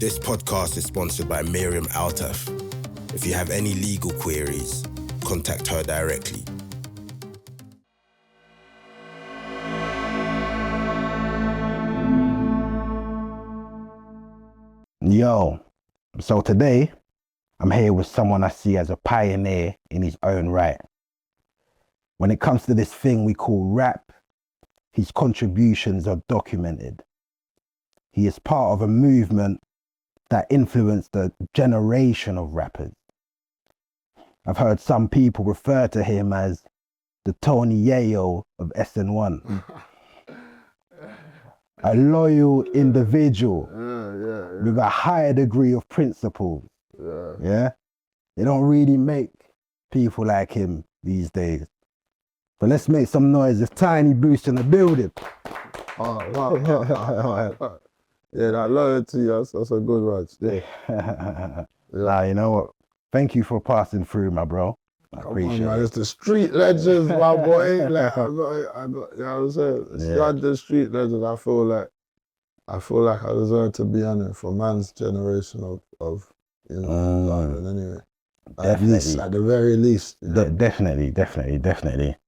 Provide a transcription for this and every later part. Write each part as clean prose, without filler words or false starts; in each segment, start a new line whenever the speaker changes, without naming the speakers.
This podcast is sponsored by Miriam Altaf. If you have any legal queries, contact her directly.
Yo, so today I'm here with someone I see as a pioneer in his own right. When it comes to this thing we call rap, his contributions are documented. He is part of a movement that influenced a generation of rappers. I've heard some people refer to him as the Tony Yayo of Sn1. A loyal individual with a higher degree of principles. Yeah? They don't really make people like him these days. So let's make some noise if Tiny Boost in the building.
Yeah, that loyalty, that's a good one. Yeah.
Nah, you know what? Thank you for passing through, my bro. I appreciate
man,
it.
it's the street legends, my boy. Like, I got, you know what I'm saying? It's the street legends. I feel like I deserve to be on it for man's generation of you know, London anyway. At least, at the very least.
Definitely.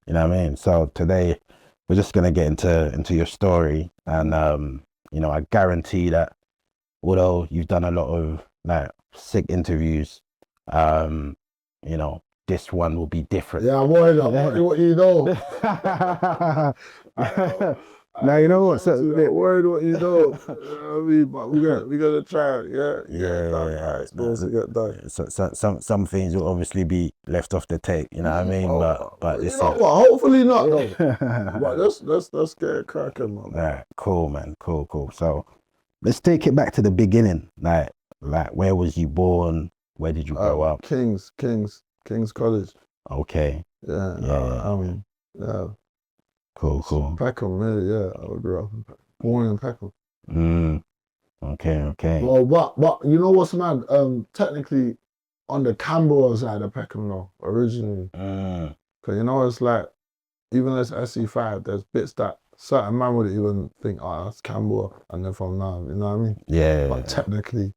You know what I mean? So today we're just gonna get into your story, and you know, I guarantee that although you've done a lot of like sick interviews, you know, this one will be different.
Yeah, I'm worried about what you know.
Now you know what? So
worried what you know. I mean, but we gotta try it. Yeah. It's supposed to get done.
So some things will obviously be left off the tape. You know what I mean? But
you
it's
know what? Hopefully not. But let's get it cracking, man.
Alright, cool, man. Cool. So let's take it back to the beginning. Like where was you born? Where did you grow up?
King's College.
Okay.
Yeah.
Cool.
Peckham, really, yeah. I grew up born in Peckham.
Okay.
Well, but you know what's mad? Technically, on the Canberra side of Peckham, though, originally. Because you know, it's like, even as SE5, there's bits that certain man would even think, that's Canberra, and then from now, you know what I mean?
Yeah.
But technically,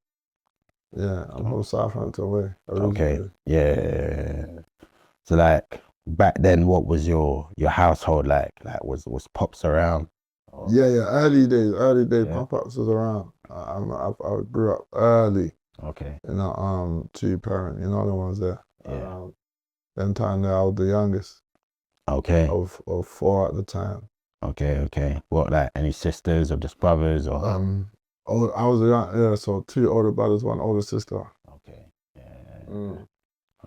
yeah, I'm from Southampton way.
Okay. Yeah. So like back then, what was your household like? Like was pops around?
Yeah. Early days. Pop-ups was around. I grew up early.
Okay.
You know, 2-parent. You know the ones there.
Yeah.
Them time there, I was the youngest.
Okay.
Of 4 at the time.
Okay. What, like any sisters or just brothers or?
I was young. Yeah. So 2 older brothers, 1 older sister.
Okay. Yeah.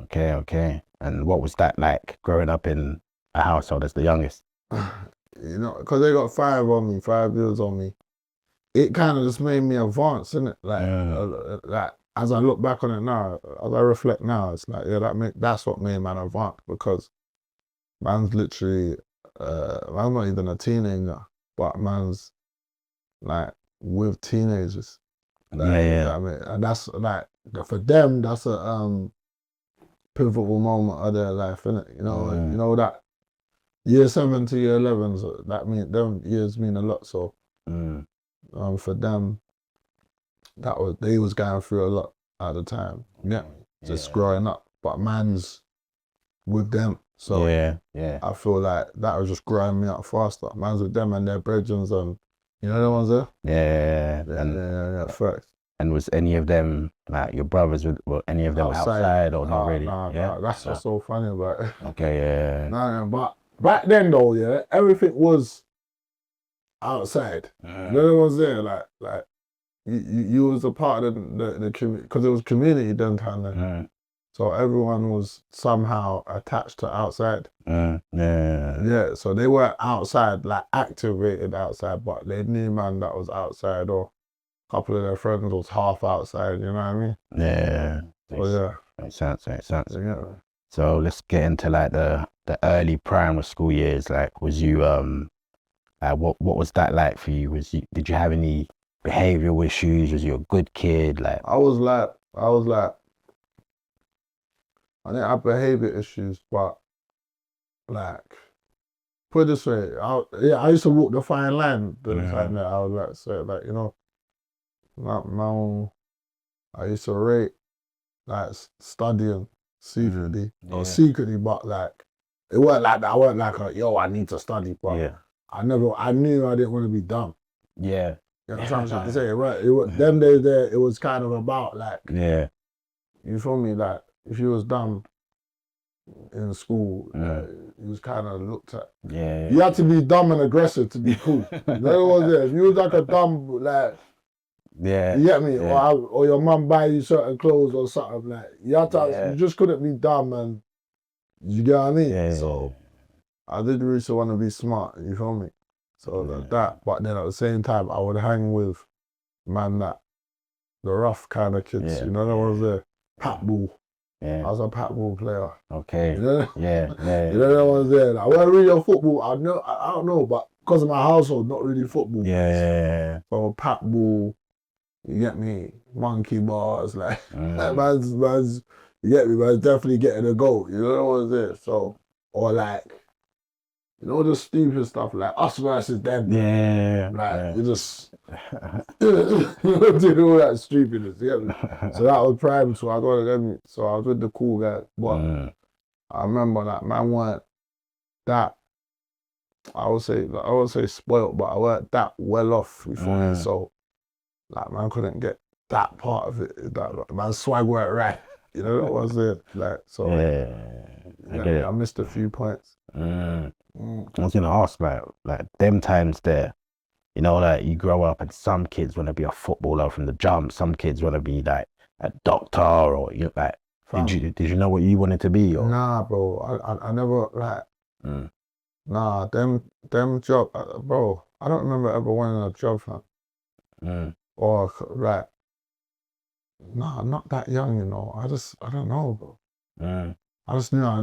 Okay. And what was that like growing up in a household as the youngest?
You know, because they got 5 years on me. It kind of just made me advance, innit? Like as I look back on it now, as I reflect now, it's like, that's what made man advance, because man's literally, man's not even a teenager, but man's like with teenagers. Like, you know what I mean? And that's like, for them, that's a pivotal moment of their life, innit? You know, you know that year 7 to year 11, so them years mean a lot. So for them, they was going through a lot at the time. Yeah, just growing up. But man's with them, so I feel like that was just growing me up faster. Man's with them and their brethren, and you know the ones there. Yeah, facts.
And was any of them, like your brothers, were any of them outside or not really?
Nah, that's what's so funny about it.
Okay,
Nah, but back then though, everything was outside. No one was there, like you was a part of the community, because it was community then kind of. So everyone was somehow attached to outside. Yeah, so they weren't outside, like activated outside, but they knew man that was outside, or couple of their friends was half outside, you know what I mean?
Yeah. Makes sense.
Yeah.
So let's get into like the early primary school years. Like, was you what was that like for you? Did you have any behavioral issues? Was you a good kid? Like,
I didn't have behavior issues, but like, put it this way, I used to walk the fine line. I was like, so like, you know, I used to rate like studying secretly, or secretly, but like it weren't like that. I weren't like I need to study, but I knew I didn't want to be dumb.
Yeah.
You know what I'm trying to say? Right. Them days there, it was kind of about like, you feel me? Like if you was dumb in school, it was kind of looked at.
Yeah.
You had to be dumb and aggressive to be cool. You know what I'm saying? If you was like a dumb, like, you get me? Or your mum buy you certain clothes or something, like, you had to, you just couldn't be dumb, and you get what I mean? So I did really want to be smart, you feel me? So that, but then at the same time, I would hang with man that, the rough kind of kids, you know, that was the pat ball. I was a pat ball player.
Okay.
You know?
Yeah.
You know that one's there. I wasn't really a football. I don't know, but because of my household, not really football.
Yeah.
So pat ball, you get me? Monkey bars, like man's, you get me? Man's definitely getting a goal. You know what one's there. So, or like, you know, the stupid stuff like us versus them. You just did all that stupidness. You get me? So that was prime. So I got to so I was with the cool guys. But I remember that man weren't that. I would say spoiled, but I weren't that well off before me. So like man couldn't get that part of it. That man swag weren't right. You know what was it? Like so. I missed a few points.
I was gonna ask like them times there, you know, like you grow up and some kids want to be a footballer from the jump, some kids want to be like a doctor, or you know, like did you know what you wanted to be? Or?
Nah, bro, I never like nah, them job, bro. I don't remember ever wanting a job, fam. Or like nah, not that young, you know. I don't know, bro. I just knew I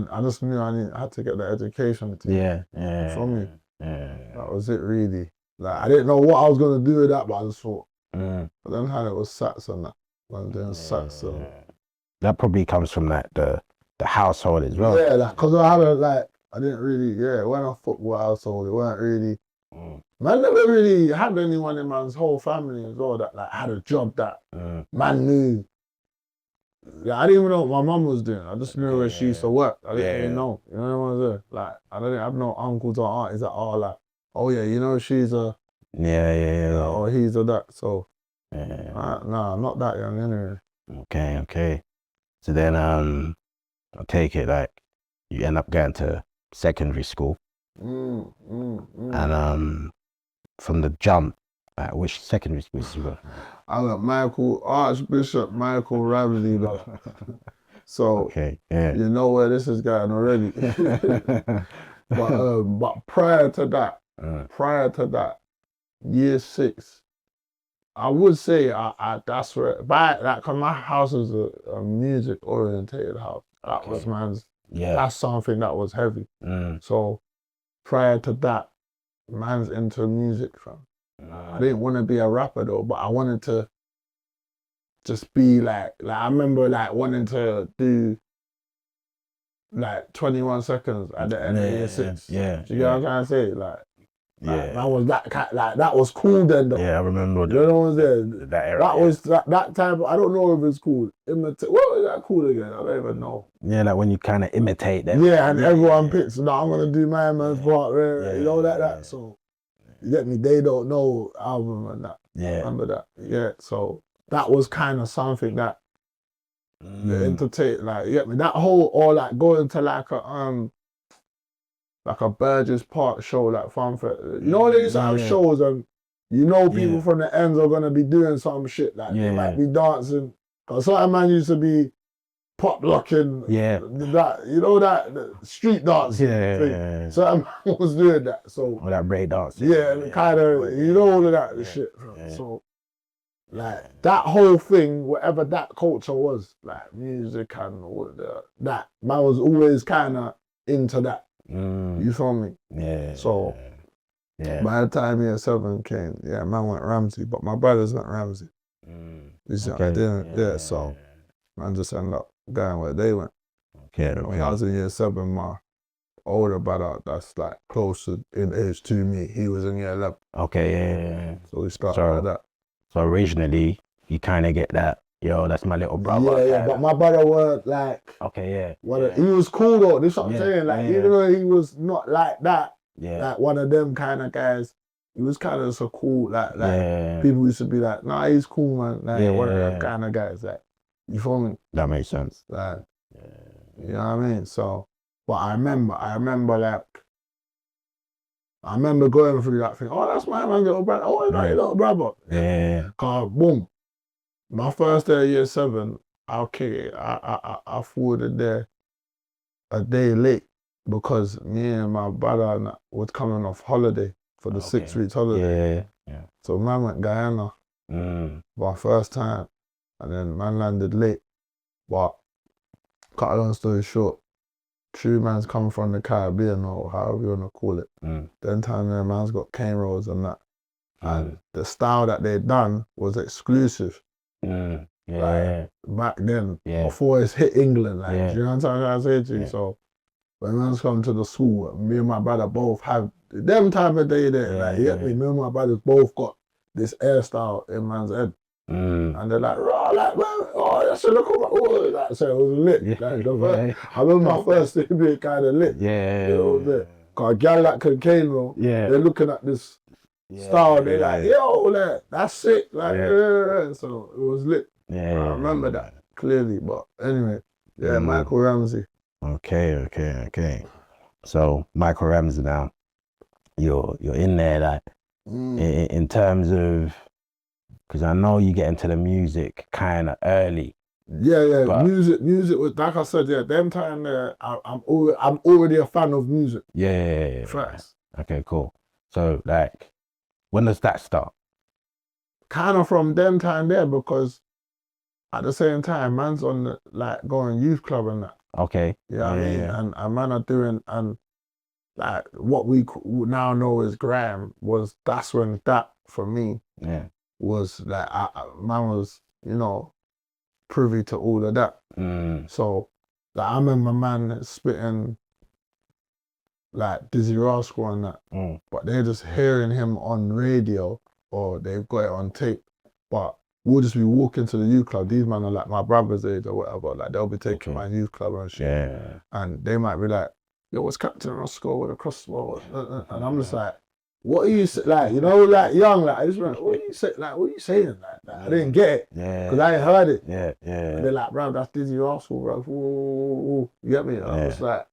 had to get the education. For me. That was it, really. Like I didn't know what I was gonna do with that, but I just thought. But then how it was sats and that. When doing sats, so
that probably comes from like the household as well.
Yeah, like cause I didn't really, it wasn't a football household. It weren't really. Man never really had anyone in man's whole family as well that like had a job that man knew. Yeah, I didn't even know what my mum was doing. I just knew where she used to work. I didn't even know. You know what I'm saying? Like, I didn't have no uncles or aunties that are like, oh yeah, you know, she's a... Or he's a that. So, nah, I'm not that young anyway.
Okay. So then, I take it like, you end up going to secondary school. And from the jump, which secondary school did you go?
I got Archbishop Michael Ramsey, though. So, you know where this is going already. But prior to that, year 6, I would say that's where, cause my house is a music orientated house. That was that's something that was heavy. So prior to that, man's into music, fam. I didn't want to be a rapper though, but I wanted to just be like I remember like wanting to do like 21 seconds at the end of year 6. Do you get what I'm trying to say? That was that was cool then though.
I remember.
You know what I'm saying?
That era.
That was that time. I don't know if it's cool. What was that called again? I don't even know.
Yeah, like when you kind of imitate them.
Yeah, and everyone picks. No, I'm gonna do my man's part. You know that. So you get me? They don't know album and that. Remember that? Yeah. So that was kind of something that entertain. Like you get me? That whole or like going to like a Burgess Park show, like Funfair. You know they used to have shows and you know people from the ends are gonna be doing some shit like they might be dancing. Cause certain man used to be pop locking. That you know that the street dance thing. Certain man was doing that. So
or that break dance.
Kind of you know all of that shit. So like that whole thing, whatever that culture was, like music and all of that man was always kind of into that. You feel me? So by the time year 7 came, man went Ramsey, but my brothers went Ramsey. So man just ended up going where they went. When I was in year 7, my older brother that's like closer in age to me, he was in year 11.
So
So we started like that.
So originally you kind of get that Yo, that's my little brother.
Yeah, but my brother was like,
Okay,
he was cool though. This is what I'm saying. Like,
yeah.
even though he was not like that,
Yeah.
like one of them kind of guys, he was kind of so cool. Like
Yeah.
people used to be like, nah, he's cool, man. Like one of them
Yeah.
kind of guys. Like, you feel me?
That makes sense.
Like, you know what I mean? So, but I remember like, I remember going through that thing. Oh, that's my man's little brother. Oh, is that your little brother?
Yeah.
Cause boom, my first day of year 7, I forwarded there a day late because me and my brother was coming off holiday for the 6 weeks holiday.
Yeah.
So man went Guyana for my first time, and then man landed late. But cut a long story short, true man's coming from the Caribbean or however you want to call it. Then time there, man's got cane rolls and that. And the style that they done was exclusive. Like, back then, before it's hit England, like, do you know what I'm trying to say to you? So when man's come to the school, me and my brother both have them time of day there. Like, you get me? Me and my brothers both got this hairstyle in man's head. And they're like, raw, like, man, oh, that's a look at my, oh, like, so it was lit. Like, I remember my first day being kind of lit. Because a gal like cocaine roll, they're looking at this style, they're like, yo, like, that's sick. Like, so it was lit. I remember that clearly, but anyway, Michael Ramsey.
Okay. So Michael Ramsey now, you're in there, like, in terms of, because I know you get into the music kind of early.
But music was, like I said, them time there, I'm already a fan of music. First.
Okay, cool. So like, when does that start?
Kind of from them time there, because at the same time, man's on the, like, going youth club and that.
Okay.
You know what I mean? And man are doing, and like what we now know as grime that's when that, for me, was like, man was, you know, privy to all of that. So like, I remember man spitting like Dizzy Rascal and that, but they're just hearing him on radio or they've got it on tape. But we'll just be walking to the youth club. These men are like my brother's age or whatever. Like, they'll be taking my youth club and shit. And they might be like, yo, what's Captain Roscoe with a crossbow? And I'm just like, what are you like? You know, like young, like I just went, what are you saying? Like, what are you saying? Like I didn't get it because I ain't heard it. And they're like, bro, that's Dizzy Rascal, bro. Ooh. You get me? And I was like,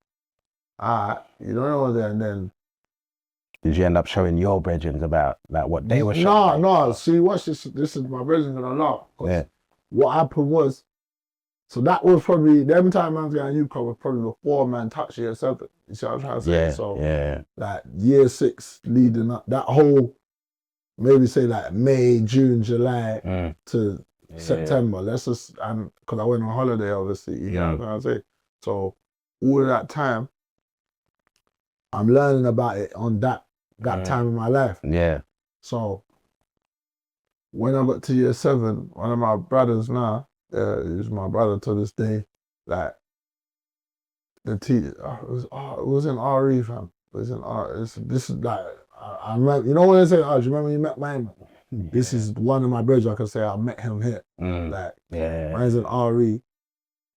all right, you don't know that. And then
did you end up showing your brethren about like what they were showing?
No. See, watch this. This is my brethren gonna laugh. What happened was, so that was probably them time man's getting youth club was probably before man touched year 7. You see what I'm trying to say? So like year 6 leading up, that whole maybe say like May, June, July to September. Let's just, and because I went on holiday obviously, you know what I'm trying to say. So all of that time, I'm learning about it on that time in my life. So when I got to year 7, one of my brothers now, he's my brother to this day, like the teacher, it was in RE, fam. It was in RE. This is like, I remember, you know when I say, do you remember you met my man? This is one of my brothers, I can say I met him here. Like, when he's in RE,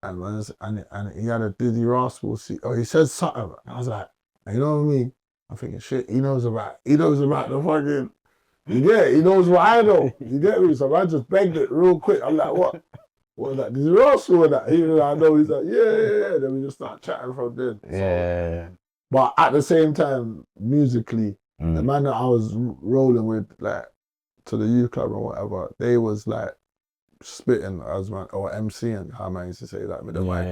and he had a Dizzy Rascal seat. Oh, he said something. I was like, you know what I mean? I'm thinking, shit, he knows about the fucking, he knows what I know. You get me? So I just begged it real quick. I'm like, what? What was that? Dizzy Rascal with that? Even though I know he's like, yeah. Then we just start chatting from then. So, but at the same time, musically, the man that I was rolling with, like, to the youth club or whatever, they was like spitting as man, or MCing, how man used to say that with the mic,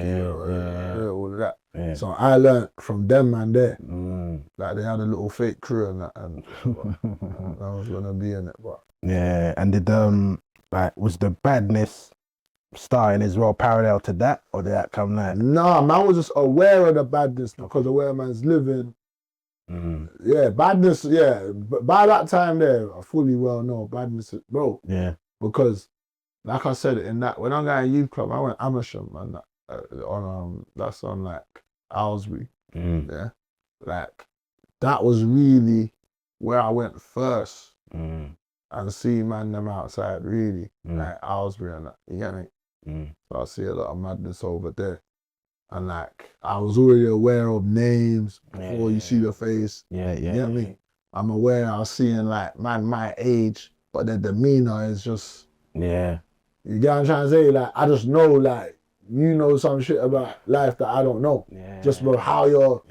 all of that. So I learned from them man there. Like, they had a little fake crew and that, and I was gonna be in it. But
and did like, was the badness starting as well parallel to that, or did that come later?
Nah, man was just aware of the badness because of where man's living. Badness, but by that time there, I fully well know badness, bro. Because like I said, in that, when I got in youth club, I went Amersham and that's on like Owlsbury. Like, that was really where I went first. And and see man them outside, really, like Owlsbury and that, you get me? So I see a lot of madness over there. And like, I was already aware of names before you see the face.
Yeah.
You get me? I'm aware I was seeing like man my age, but their demeanor is just,
yeah.
you get what I'm trying to say? Like, I just know like, you know some shit about life that I don't know.
Yeah.
Just about how you're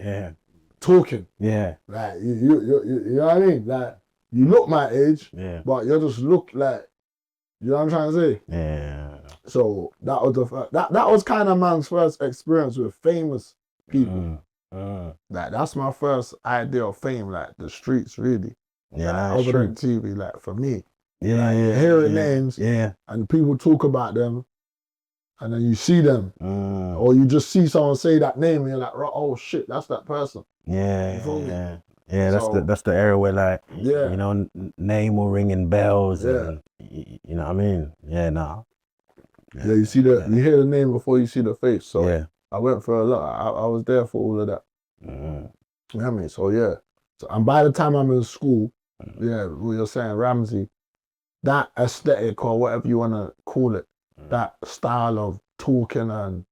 talking.
Yeah.
Like, you know what I mean? Like, you look my age, but you just look like, you know what I'm trying to say?
Yeah.
So that was that was kind of man's first experience with famous people. Like, that's my first idea of fame, like the streets, really.
Yeah,
like, other than TV, like for me.
Yeah,
like,
yeah.
Hearing names, and people talk about them, and then you see them, or you just see someone say that name, and you're like, oh shit, that's that person.
Yeah,
you feel me?
Yeah, that's the area where like, you know, name will ringing bells. And, you know what I mean? Yeah, nah.
Yeah, you see you hear the name before you see the face. So I went for a lot. I was there for all of that. You know what I mean? So yeah. So, and by the time I'm in school, what you're saying, Ramsey, that aesthetic or whatever you want to call it, that style of talking and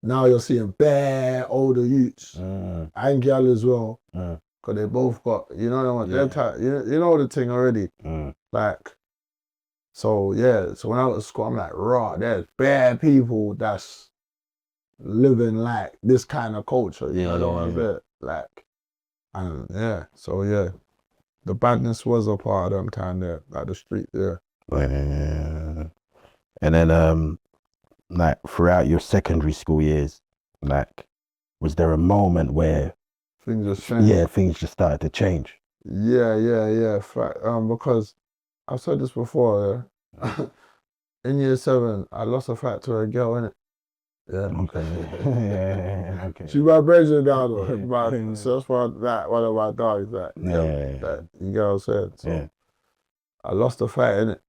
now you're seeing bare older youths and gal as well, because they both got, you know what, you know the thing already. Like, so when I was at school, I'm like, raw, there's bare people that's living like this kind of culture, you know what I'm saying? Like, and the badness was a part of them time there, like the street there.
Yeah. And then like throughout your secondary school years, like, was there a moment where
things just changed?
Yeah, things just started to change.
Yeah. Fact, because I've said this before. In year 7, I lost a fight to a girl, innit? Yeah.
Okay. Okay.
She's my brethren now, though. So that's why that one of my dogs, that you get what I'm saying? So I lost the fight, innit?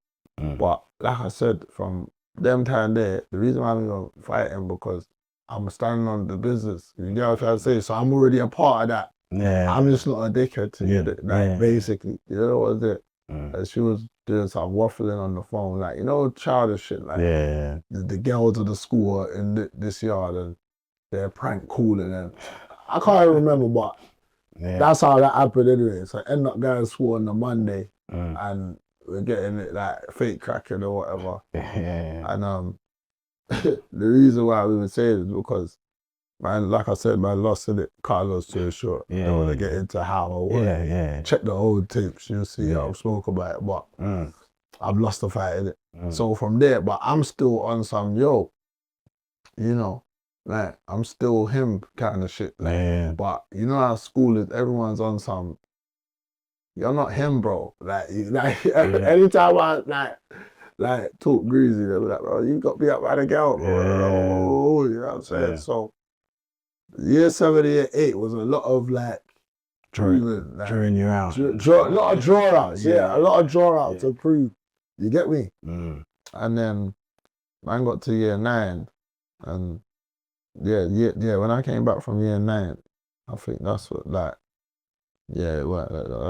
But like I said, from them time there, the reason why I'm fighting because I'm standing on the business. You know what I'm trying to say? So I'm already a part of that. Yeah. I'm just not a dickhead to get it. Like, basically, you know what it? And she was doing some waffling on the phone, like, you know, childish shit. Like, the girls of the school are in this yard and they're prank calling them. I can't even remember, but that's how that happened anyway. So I end up going to school on the Monday and we're getting it like fake cracking or whatever. And the reason why we would say it is because, man, like I said, man, lost in it. Carlos too short. I don't want to get into how or what. Check the old tapes, you'll see I'll spoke about it. But I've lost the fight in it. So from there, but I'm still on some, you know, like, I'm still him kind of shit. Like, but you know how school is, everyone's on some, you're not him, bro. Like anytime I like talk greasy, they'll be like, bro, you got me up by the girl, bro. You know what I'm saying? So year 7, year 8 was a lot of like
drawing you out.
A lot of draw outs, a lot of draw outs to prove. You get me? And then man got to year 9, and when I came back from year 9, I think that's what that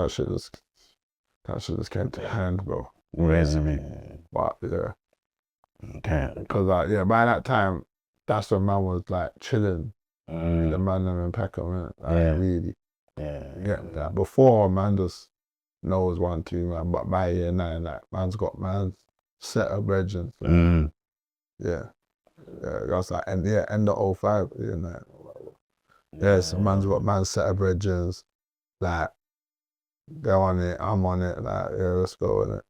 shit just came to hand, bro.
Resume.
But
okay.
Because by that time, that's when man was like chilling. The man in Peckham, really. That. Before, man just knows 1, 2, man. But by year 9, like, man's set of brethren. That's like end of 05. So man's set of brethren. Like, they're on it, I'm on it. Like, let's go in it.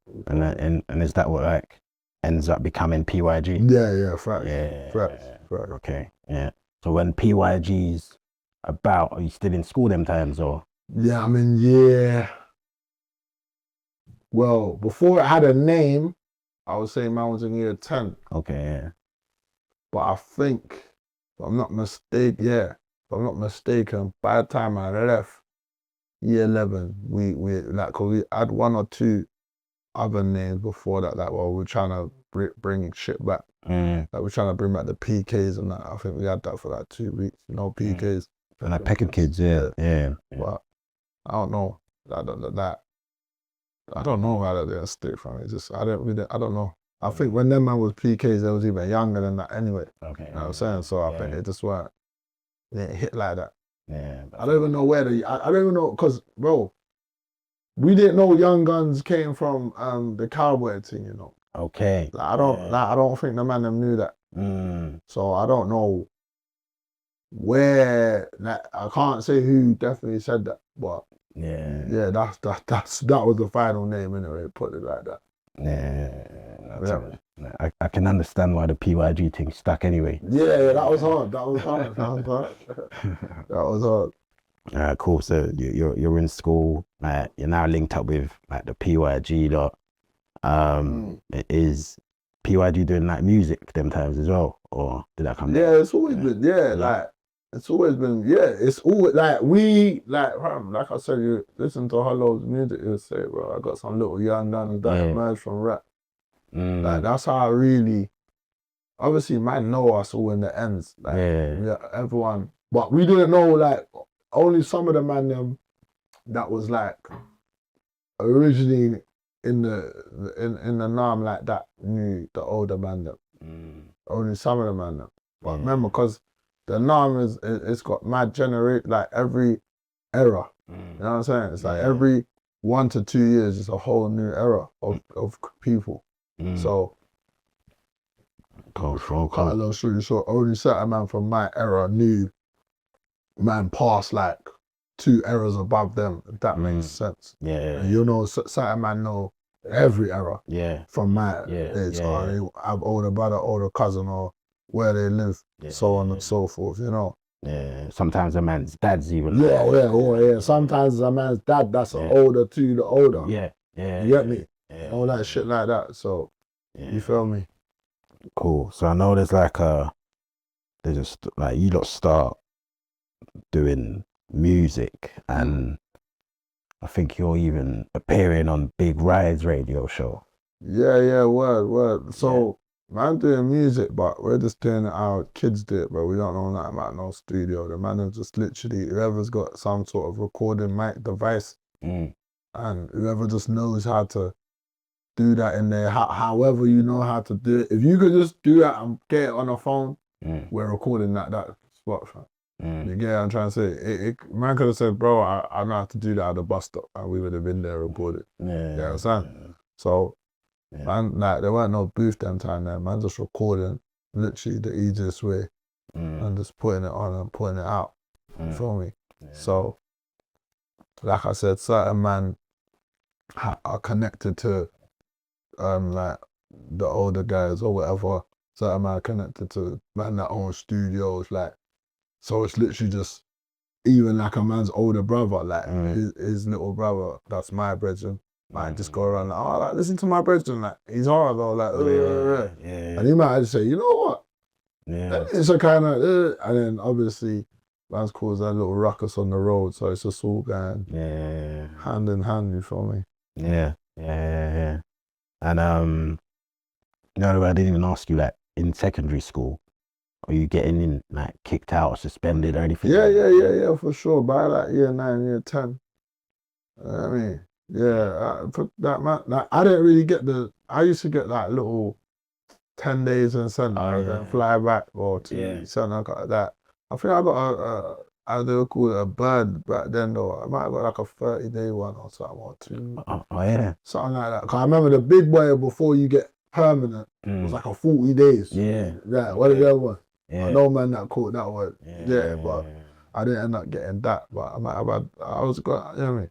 And is that what like ends up becoming PYG?
Yeah, facts.
Okay, yeah. So when PYG's about, are you still in school them times or?
Yeah, I mean, well, before it had a name, I would say man was in year 10.
Okay,
But I think, if I'm not mistaken, by the time I left year 11, we like, cause we had 1 or 2 other names before that, like, well, we're trying to bring shit back. Like, we're trying to bring back the PKs and that. I think we had that for like 2 weeks, PKs.
And like Peckham kids, yeah.
But I don't know, that I don't know why that didn't stick from it. Just I don't know. I think when them man was PKs, they was even younger than that anyway.
Okay.
You know what I'm saying? So I think
Yeah.
it just weren't. It didn't hit like that.
Yeah.
I don't even know where I don't even know, because bro, we didn't know Young Guns came from the cowboy thing, you know.
Okay.
Like, I don't think the man them knew that. So I don't know where. Like, I can't say who definitely said that, but yeah, that was the final name anyway. Put it like that.
Yeah. I can understand why the PYG thing stuck anyway.
Yeah, that was hard. That was hard.
Cool. So you're in school. You're now linked up with like the PYG lot. Is PYG doing like music them times as well, or did that come?
Yeah, it's always been. Yeah, like it's always been. Yeah, it's always like like I said, you listen to Hollow's music, you say, bro, I got some little young guns that emerged from rap. Like that's how I really. Obviously, man, know us all in the ends. Like, yeah, everyone, but we didn't know like only some of the man them that was like originally in the norm like that knew the older man them. Only some of the man them. But remember, because the norm it's got mad generate like every era. You know what I'm saying? It's like every 1 to 2 years is a whole new era of people. So
cool.
Cut a little story short, only certain man from my era knew man past like 2 eras above them, if that makes sense.
Yeah.
And you know, certain man know every era.
Yeah.
From my age. Or they have older brother, older cousin, or where they live, so on and so forth, you know.
Yeah. Sometimes a man's dad's even.
Yeah. Sometimes a man's dad that's an older to the older.
Yeah.
You get me? All that shit like that. So you feel me?
Cool. So I know there's like you lot start doing music, and I think you're even appearing on Big Ride's radio show.
Yeah, word. So man doing music, but we're just doing it how kids do it, but we don't know nothing about no studio. The man is just literally whoever's got some sort of recording mic device, and whoever just knows how to do that in there, however you know how to do it. If you could just do that and get it on a phone, we're recording that spot, fam. You get what I'm trying to say? Man could have said, bro, I know how to do that at the bus stop, and we would have been there recorded. You know what I'm saying? So, man, like, there weren't no booth them time there. Man just recording, literally the easiest way, and just putting it on and putting it out. You feel me? So, like I said, certain man are connected to like the older guys or whatever. Certain man connected to man that own studios, like, so it's literally just even like a man's older brother, like his little brother, that's my brethren, might just go around like, oh, like, listen to my brethren, like he's hard though, like and he might just say, you know what? It's a kind of and then obviously man's caused that little ruckus on the road, so it's just all going hand in hand, you feel me?
Yeah. And no, I didn't even ask you, like, in secondary school, are you getting in like kicked out or suspended or anything?
Yeah, for sure. By like year 9, year 10. I mean, that man, like, I didn't really get I used to get like little 10 days in center and then fly back, or 2 weeks center, like that. I think I got how they would call it, a bird back then though. I might have got like a 30-day one or something, or 2. Something like that. Cause I remember the big boy before you get permanent was like a 40 days. What did that one? I know man that caught that one. But I didn't end up getting that. But I might have had, I was got, you know what I mean?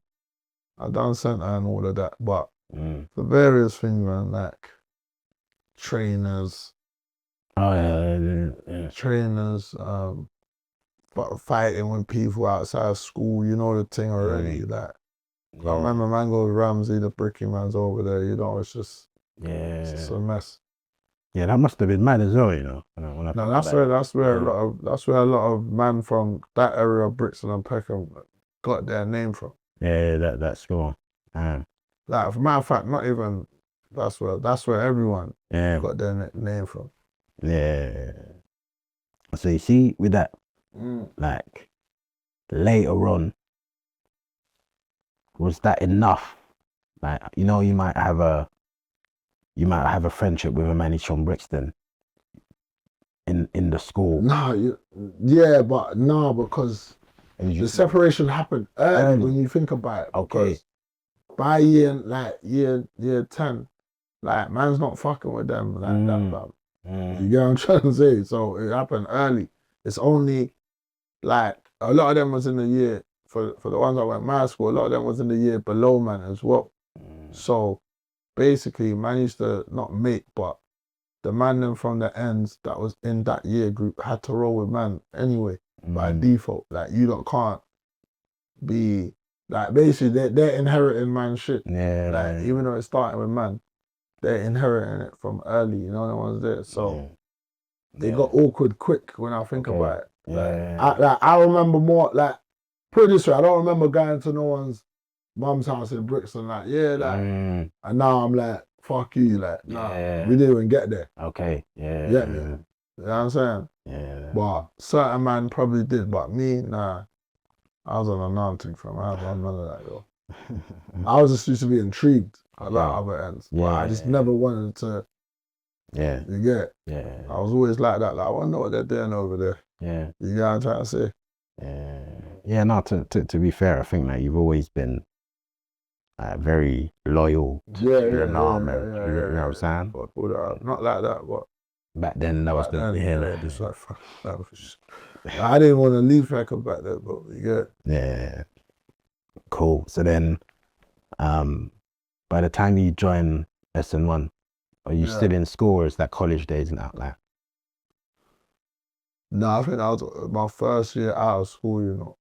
I done center and all of that. But the various things, man, like trainers. Trainers, but fighting with people outside of school, you know the thing already. Like, I remember man goes Ramsey, the bricky man's over there, you know, it's just a mess.
Yeah, that must have been mad as well, you know.
That's where a lot of man from that area of Brixton and Peckham got their name from.
That school.
Like, for matter of fact, not even that's where everyone got their name from.
So you see, with that, like, later on, was that enough Like, you know, you might have a friendship with a man who's from Brixton in the school.
No, yeah, but no, because the separation happened early when you think about it.
Okay.
Because by year 10, like, man's not fucking with them like that, fam. You get what I'm trying to say? So it happened early. It's only like a lot of them was in the year for the ones that went my school. A lot of them was in the year below man as well. So basically, man used to not mate, but the man them from the ends that was in that year group had to roll with man anyway by default. Like, you lot can't be like, basically they're inheriting man shit.
Yeah.
Like, even though it's starting with man, they're inheriting it from early. You know the ones there. So they got awkward quick when I think about it. Like, I remember more, like, put it this way, I don't remember going to no one's mum's house in Brixton, like, and now I'm like, fuck you, like, nah, we didn't even get there.
Okay, yeah.
You get me? You know what I'm saying?
Yeah.
But certain man probably did, but me, nah. I was on another thing from I was on none of that, yo. I was just used to be intrigued about other ends. But I just never wanted to.
Yeah.
You get it?
Yeah.
I was always like that. Like, I want to know what they're doing over there.
Yeah.
You get what I'm trying to say?
Yeah. Yeah, no, to be fair, I think that you've always been very loyal to your arm. You know what I'm saying?
But, not like that, but
back then that was
just like, fuck, that was, I didn't want to leave Freckle back there, but you get it?
Yeah. Cool. So then, by the time you join Sn1, are you still in school, or is that college days now? Like,
no, I think that was my first year out of school, you know.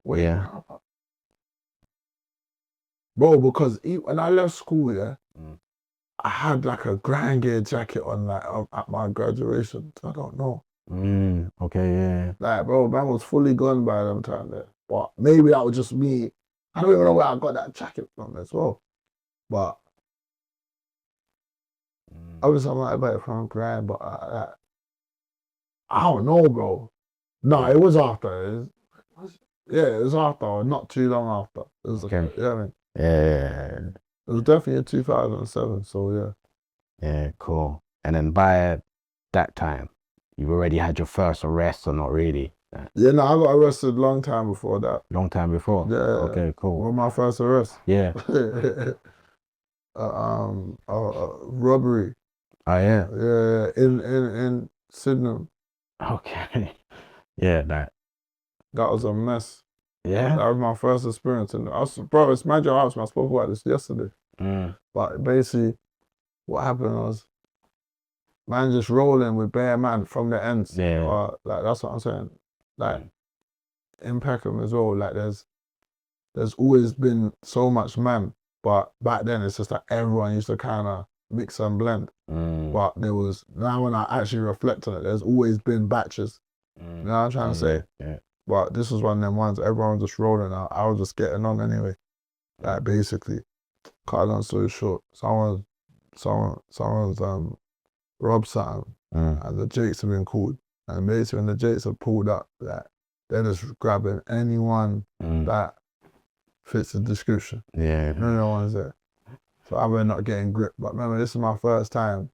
Bro, because when I left school, I had like a grand gear jacket on, like, at my graduation. I don't know.
Okay, yeah.
Like, bro, man was fully gone by them time there. But maybe that was just me. I don't even know where I got that jacket from as well. But obviously I might have got it from grand, but I don't know, bro. No, it was after. It was after, not too long after. It was,
okay.
You know what I mean?
Yeah.
It was definitely in 2007, so yeah.
Yeah, cool. And then by that time, you've already had your first arrest, or not really?
Yeah, no, I got arrested long time before that.
Long time before?
Yeah.
Okay, cool.
What was my first arrest?
Yeah.
Robbery.
Oh, yeah?
Yeah, in Sydney.
Okay. Yeah, that
was a mess.
Yeah?
That was my first experience. And bro, it's my job house. I spoke about this yesterday. But basically, what happened was, man just rolling with bare man from the ends.
Yeah.
Like, that's what I'm saying. Like, in Peckham as well, like, there's always been so much man. But back then, it's just like everyone used to kind of mix and blend. But there was, now when I actually reflect on it, there's always been batches. You know what I'm trying to say?
Yeah.
But this was one of them ones, everyone was just rolling out. I was just getting on anyway. Like, basically, cut it long story short, someone's robbed something, and the Jakes have been called. And basically, when the Jakes have pulled up, like, they're just grabbing anyone that fits the description.
Yeah.
No one's there. So I ended not getting gripped. But remember, this is my first time.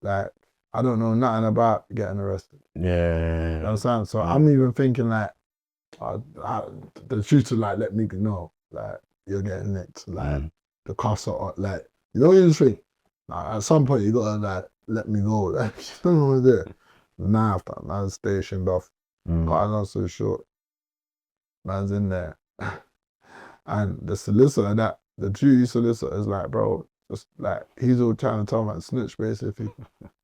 Like, I don't know nothing about getting arrested.
Yeah.
You know what I'm saying? So I'm even thinking, like, the shooter, like, let me know, like, you're getting nicked. Like, the cops are, like, you know, you just think, like, at some point you gotta, like, let me go. Like, you don't know what's there. Now after, man's stationed off. Cut it long story short, man's in there. And the solicitor, the duty solicitor is like, bro, just like, he's all trying to tell me to snitch, basically.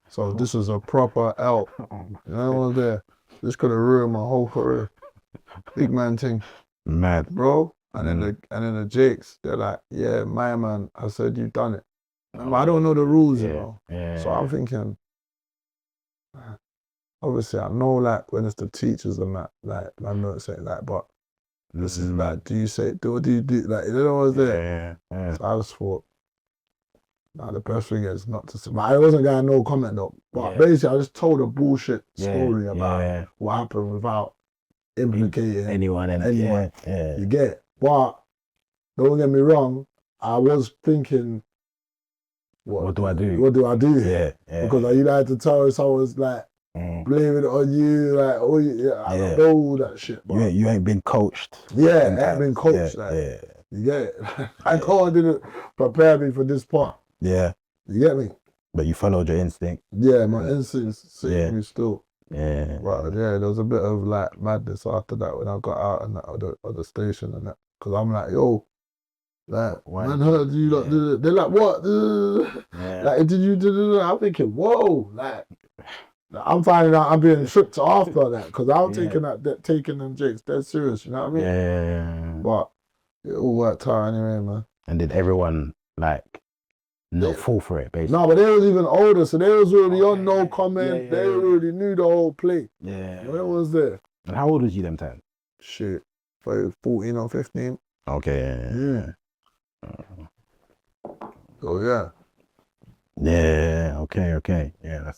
So this was a proper L. You know what I'm there? This could have ruined my whole career. Big man thing.
Mad.
Bro. And then the Jakes, they're like, yeah, my man, I said you've done it. I don't know the rules, you know.
Yeah.
So I'm thinking, obviously I know, like, when it's the teachers and that, like, I'm not saying that, but this is like, do you say it? What do you do? Like, you know what's there? Yeah. So I just thought, nah, the best thing is not to say. But I wasn't going to no comment though. But basically, I just told a bullshit story about what happened without implicating
anyone.
You get it? But don't get me wrong, I was thinking,
What do I do?
What do I do?
Yeah.
Because you had to tell someone's like blaming it on you, like I don't know all that shit. But
you ain't been coached.
Yeah, I ain't been coached. You get it? I didn't prepare me for this part.
Yeah.
You get me?
But you followed your instinct.
Yeah, my instincts saved me still.
Yeah.
But there was a bit of like madness after that when I got out and that other station and that. Because I'm like, yo, like, man heard you lot do it. They're like, what? Like, did you do it? I'm thinking, whoa, like, I'm finding out I'm being tricked after that because I'm taking them jakes dead serious, you know what I mean?
Yeah.
But it all worked out anyway, man.
And did everyone like not fall for it, basically?
No, but they was even older, so they was already on no comment. They already knew the whole play.
Yeah.
When it was there.
And how old was you them time?
Shit, probably 14 or 15.
Okay.
Yeah. Oh yeah.
Yeah. Okay. Yeah,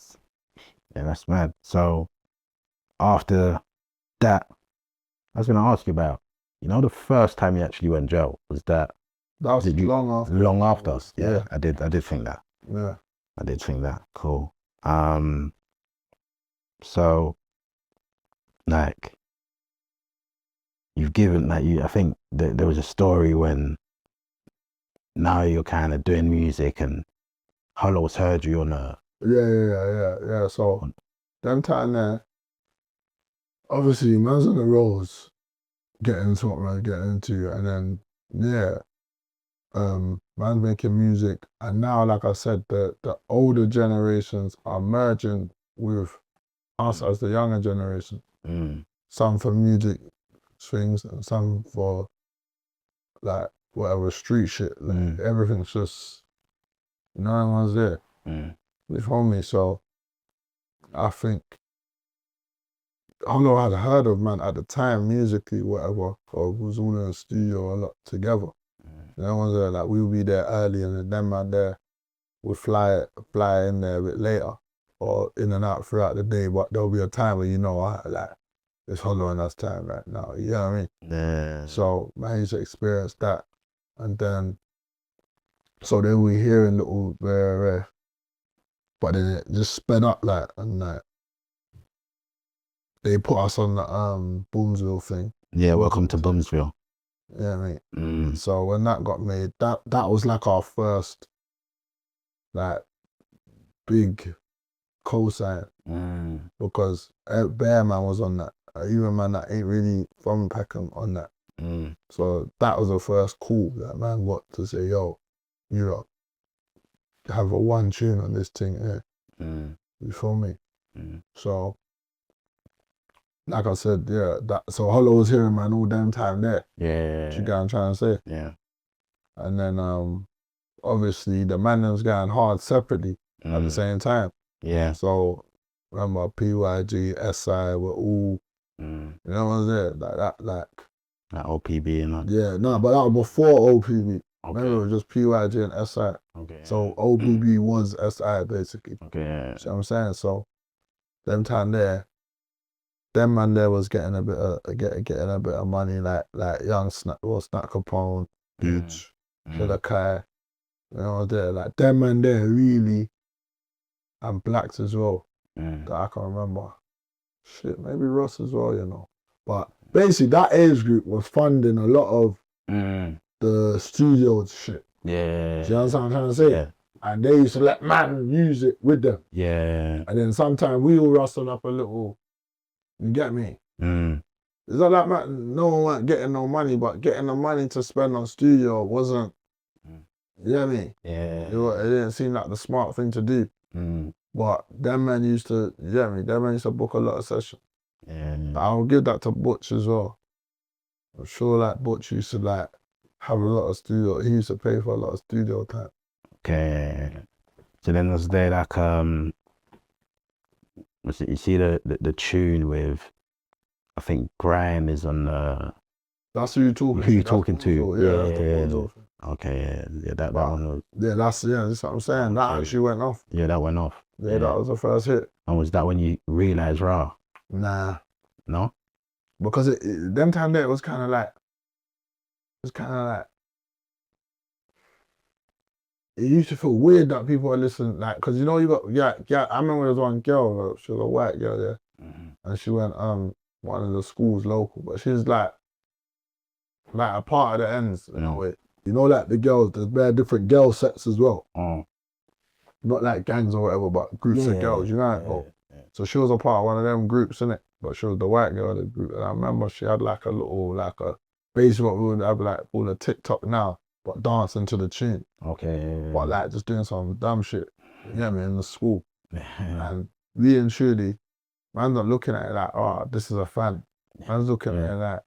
that's mad. So after that, I was gonna ask you about, the first time you actually went jail, was that?
That was long after.
Long after. Yeah. I did think that.
Yeah.
I did think that. Cool. So like you've given I think that there was a story when now you're kind of doing music and Hollows heard you on a
Yeah. So them time there, obviously man's on the roads, getting into what man getting into, and then man's making music, and now like I said, the older generations are merging with us as the younger generation. Some for music swings and some for like whatever street shit. Like everything's just no one's there. You feel me? So I think Hollow had heard of man at the time musically, whatever, or was all in the studio a lot together. No one's there, like we'll be there early and then them man there would fly in there a bit later or in and out throughout the day, but there'll be a time where like it's Hollow in us time right now, you know what I mean?
Yeah.
So man used to experience that, and then so then we hearing little but then it just sped up like, and like they put us on the Boomsville thing.
Yeah, welcome to Boomsville.
Yeah, mate. So when that got made, that was like our first like big cosign because Bear Man was on that. Even man that ain't really from Peckham on that. So that was the first call that man got to say, yo, you know, have a one tune on this thing here. You feel me? So like I said, so Hollow was hearing man all damn time there.
Yeah.
You get what I'm trying to say?
Yeah.
And then obviously the man was going hard separately at the same time.
Yeah.
So remember PYG, SI were all you know what I'm saying? Like
OPB and that.
Yeah, no, but that was before OPB.
Okay.
Remember, it was just PYG and SI.
Okay.
So OPB was SI basically.
Okay. Yeah.
See what I'm saying? So them time there, them man there was getting a bit of money, like young Snack Capone, Beach, Kai, you know there, like them man there really, and blacks as well that I can remember. Shit, maybe Ross as well, you know. But basically that age group was funding a lot of the studio shit.
Yeah.
Do you understand what I'm trying to say?
Yeah.
And they used to let man use it with them.
Yeah.
And then sometimes we all rustled up a little. You get me? It's not like man, no one weren't getting no money, but getting the money to spend on studio wasn't. You get me?
Yeah.
It didn't seem like the smart thing to do. But them men used to, you get me? Them men used to book a lot of sessions.
Yeah.
I'll give that to Butch as well. I'm sure like Butch used to like have a lot of studio. He used to pay for a lot of studio time.
Okay. So then was there like was it, you see the tune with, I think Graham is on the.
That's who you're talking to.
Who you talking to?
Yeah.
Okay. Yeah. That one was.
Yeah, that's what I'm saying. That actually went off.
Yeah, that went off.
Yeah, that was the first hit.
And was that when you realized raw?
Nah.
No?
Because them time there it was kind of like it used to feel weird that people are listening, like, because you know you got yeah. I remember there was one girl, she was a white girl there, and she went one of the schools local, but she was like a part of the ends in a way. You know, like the girls, there's very different girl sets as well. Not like gangs or whatever, but groups of girls. You know. So she was a part of one of them groups, innit? But she was the white girl of the group, and I remember she had like a little basically what we would have like called a TikTok now, but dancing to the tune. But like just doing some dumb shit. You know what I mean? In the school. And really and truly, man's not looking at it like, oh, this is a fan. Man's looking at it like,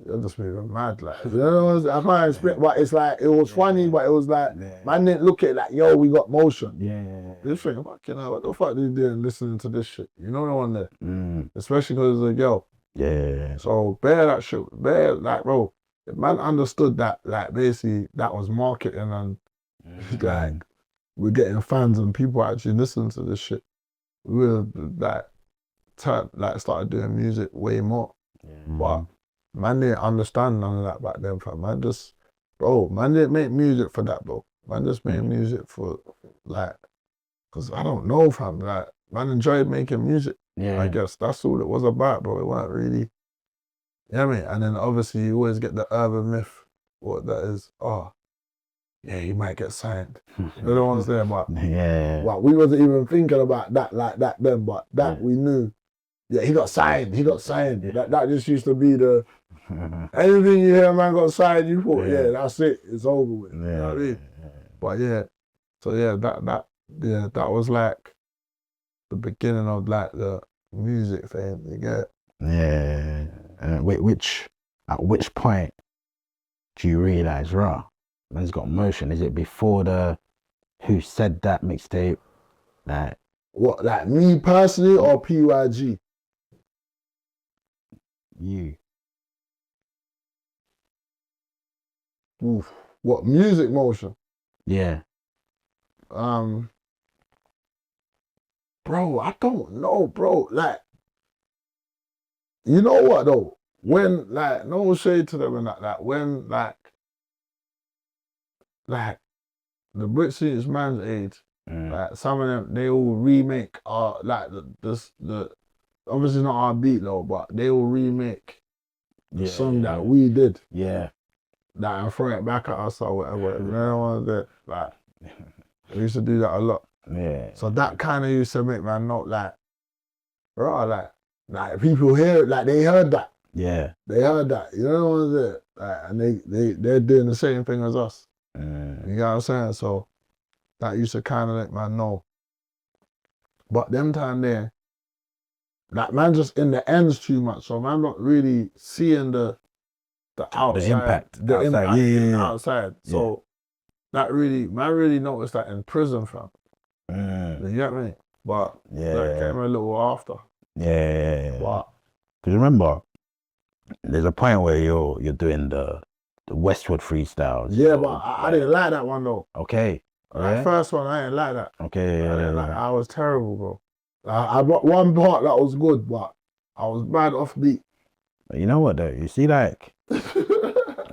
you're just moving mad, like. You know, I can't explain, but it's like, it was funny, but it was like, man didn't look at it like, yo, we got motion. This thing, fucking hell, what the fuck are you doing listening to this shit? You know the one there? Especially because it's a girl. So, bear that shit, like, bro, if man understood that, like, basically, that was marketing and, like, we're getting fans and people actually listening to this shit, we would, like, started doing music way more. But man didn't understand none of that back then, fam. Man didn't make music for that, bro. Man just made music for, like, because I don't know, fam. Like, man enjoyed making music. I guess that's all it was about, bro. It wasn't really, you know what I mean? And then obviously you always get the urban myth, what that is. Oh, yeah, you might get signed. You know the ones there, but well, we wasn't even thinking about that like that then, but that we knew. Yeah, he got signed. That just used to be the, anything you hear a man got signed, you thought, that's it, it's over with. You know what I mean? But that was like the beginning of like the music thing, you get it?
At which point do you realise, man's got motion? Is it before the Who Said That mixtape? Like,
what, like me personally or PYG?
You.
Oof. What, music motion?
Yeah.
Bro, I don't know, bro. Like, you know what though? When, like, no shade to them and that, when, like, the Brits man's age, like, some of them, they all remake, like, the obviously not our beat though, but they will remake the song that we did. Like, and throw it back at us or whatever. You know that, like, we used to do that a lot. So that kind of used to make man not like, like people hear it, like they heard that. They heard that. You know what I'm saying? Like, and they're doing the same thing as us. You know what I'm saying? So that used to kind of let man know. But them time there, like, man just in the ends too much, so man not really seeing the outside,
the impact
outside. So that really, man really noticed that in prison, fam. You get me? But that came a little after. But
because remember, there's a point where you're doing the Westwood freestyles.
But I didn't like that one though. That first one, I didn't like that. I was terrible, bro. I got one part that was good, but I was bad off beat.
But you know what though? You see, like,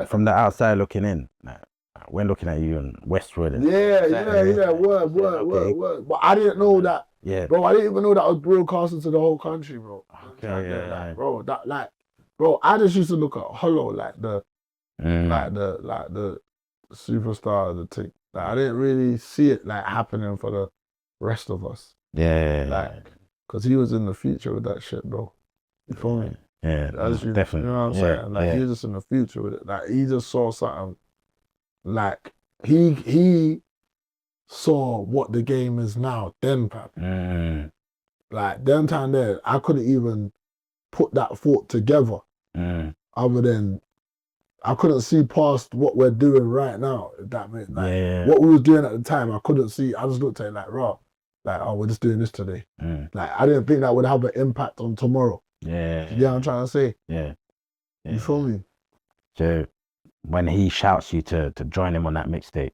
from the outside looking in, like, we're looking at you in Westwood. And word. But I didn't know that.
Bro, I didn't even know that was broadcasted to the whole country, bro. Bro, I just used to look at Hollow like the superstar, the thing. Like, I didn't really see it like happening for the rest of us. Like, cause he was in the future with that shit, bro. You feel me?
Definitely.
You know what I'm saying? Like, he was just in the future with it. Like, he just saw something. Like, he saw what the game is now. Then, pap. Like, them time there, I couldn't even put that thought together. Other than, I couldn't see past what we're doing right now. If that makes what we was doing at the time, I couldn't see. I just looked at it like, like, oh, we're just doing this today. Like, I didn't think that would have an impact on tomorrow. You know what I'm trying to say? You feel me?
So when he shouts you to join him on that mixtape.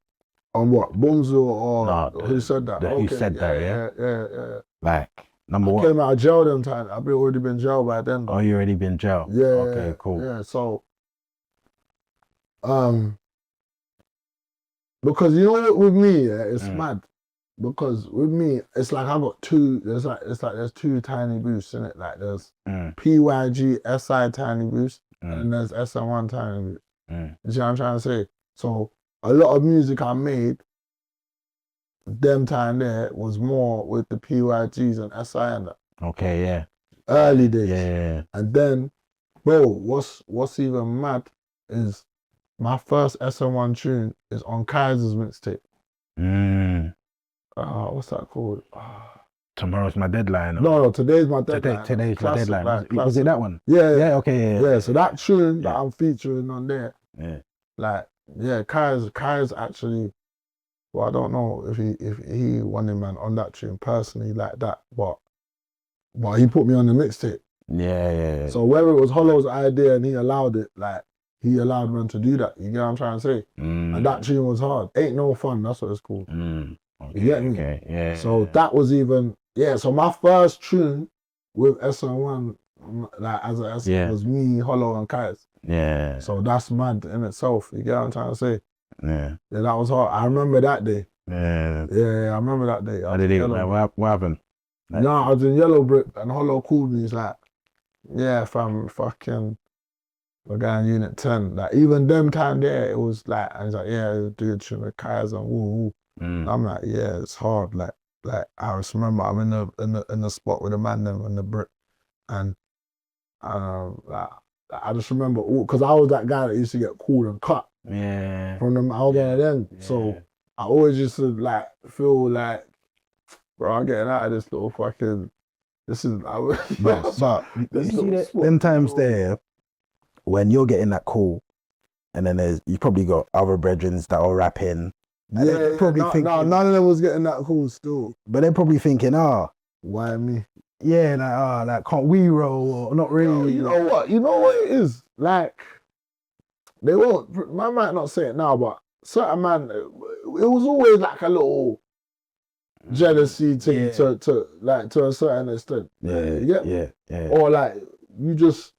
On what? Bumzo or Who Said That?
Who Said That,
yeah.
Like, number one.
I came out of jail them time. I've already been jail by then.
Oh, you already been jail?
Yeah.
Okay, cool.
Yeah, so Because you know what, with me, yeah, it's mad. Because with me, it's like I got two. There's two tiny boosts in it. Like there's PYG SI tiny boost, and there's Sn1 tiny boost. You see what I'm trying to say? So a lot of music I made, them time there was more with the PYGs and SI and that.
Okay, yeah.
Early days.
Yeah.
And then, bro, what's even mad is my first Sn1 tune is on Kaiser's mixtape. What's that called?
Tomorrow's my deadline.
No, today's my deadline.
Today's my
Classic,
deadline.
like,
Was it that one?
Yeah.
Okay,
Yeah, so that tune that I'm featuring on there,
yeah.
Kai's actually, well, I don't know if he wanted man on that tune personally like that, but he put me on the mixtape.
Yeah.
So whether it was Hollow's idea and he allowed it, like he allowed man to do that. You get what I'm trying to say? And that tune was hard. Ain't No Fun, that's what it's called.
Okay,
You get me?
Okay, yeah.
So that was even, so my first tune with Sn1, like as a was me, Hollow and Kais.
Yeah.
So that's mad in itself. You get what I'm trying to say?
Yeah.
Yeah, that was hard. I remember that day.
Yeah.
Yeah, I remember that day.
How did it? What happened?
Like, no, I was in Yellow Brick and Hollow called me. He's like, yeah, fam, fucking, we're going Unit 10. Like, even them time there, it was like, and he's like, yeah, do a tune with Kais and woo. I'm like, yeah, it's hard. Like I just remember I'm in the spot with the man them and the brick, and like, I just remember because I was that guy that used to get called and cut.
Yeah.
From them, I was one of them. Yeah. So I always used to like feel like, bro, I'm getting out of this little fucking. This is.
But you see that them times there, when you're getting that call, and then you probably got other brethren that are rapping.
Yeah,
probably thinking,
none of them was getting that cool still.
But they're probably thinking,
why me?
Yeah, like can't we roll or not really?
You know what? You know what it is? Like, they won't, man might not say it now, but certain man, it was always like a little jealousy thing to a certain extent.
Yeah,
you get
me? Yeah.
Or like, you just,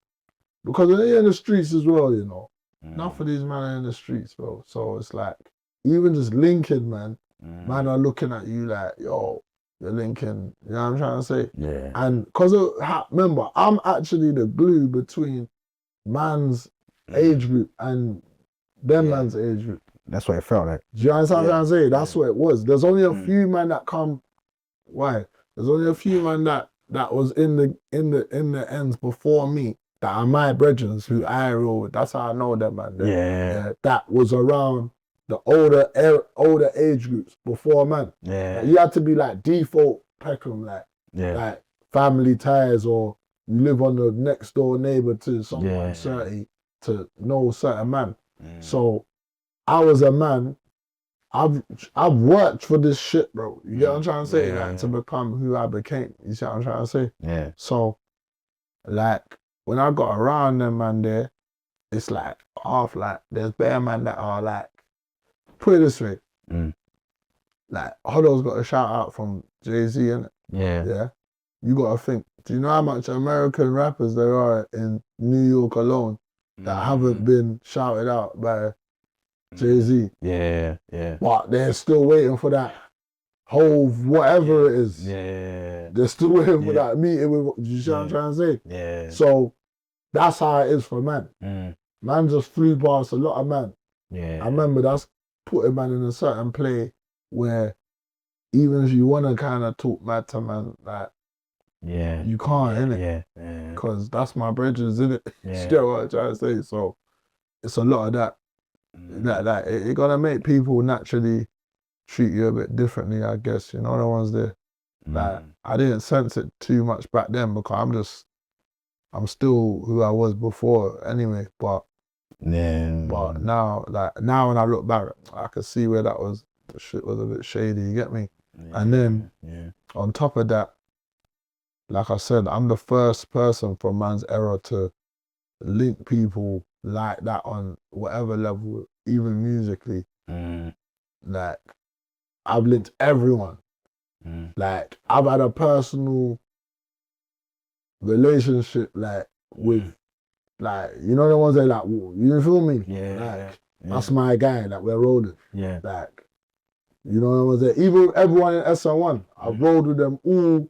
because they're in the streets as well, you know. Enough of these men are in the streets, bro. So it's like, even just linking, man are looking at you like, yo, you're linking, you know what I'm trying to say?
Yeah.
And because remember, I'm actually the glue between man's age group and them man's age group.
That's what it felt like.
Do you understand what I'm trying to say? That's what it was. There's only a few men that come. Why? There's only a few men that was in the ends before me that are my brethren who I roll with. That's how I know them, man.
Yeah.
That was around the older age groups before, man.
Yeah.
Like, you had to be like default Peckham, like family ties, or you live on the next door neighbor to someone 30 to know certain man. So I was a man. I've worked for this shit, bro. You get what I'm trying to say? Like, to become who I became. You see what I'm trying to say?
Yeah.
So, like, when I got around them, man, there, it's like there's bare man that are like, put it this way, like, Hoddle's got a shout out from Jay-Z, innit? Yeah. You gotta think, do you know how much American rappers there are in New York alone that haven't been shouted out by Jay-Z?
Yeah.
But they're still waiting for that whole whatever it is.
Yeah.
They're still waiting for that meeting with, you see what I'm trying to say?
Yeah.
So that's how it is for man. Man just flew past a lot of man.
Yeah.
I remember that's putting man in a certain play where even if you want to kind of talk mad to man, like, you can't, innit?
Yeah.
Because that's my bridges, innit?
Yeah.
You get what I'm trying to say? So it's a lot of that. That it gonna make people naturally treat you a bit differently, I guess. You know, the ones there. Like, I didn't sense it too much back then because I'm still who I was before anyway. But now when I look back, I can see where the shit was a bit shady. You get me? And then on top of that, like I said, I'm the first person from man's era to link people like that on whatever level, even musically. Like, I've linked everyone. Like, I've had a personal relationship, like, with, like, you know the ones that like, you feel me?
Yeah.
That's my guy that we're rolling.
Yeah.
Like, you know what I'm saying? Even everyone in Sn1, I've rolled with them all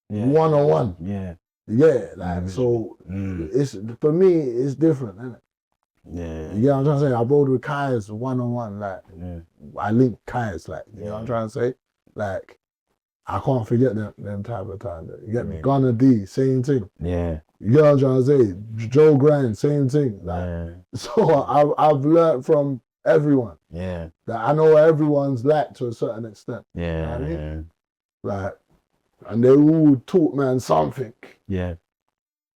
one-on-one.
Yeah.
Yeah, like, so it's, for me, it's different, isn't it?
Yeah.
You get what I'm trying to say? I rolled with Kais one-on-one, like, I link Kais, like, you know what I'm trying to say? Like, I can't forget them type of time. You get me? Gunna D, same thing.
Yeah.
You get what I'm trying to say? Joe Grind, same thing. Like, so I've learned from everyone.
Yeah.
That I know everyone's like to a certain extent.
Yeah.
You know what I mean? Like, and they all taught man something.
Yeah.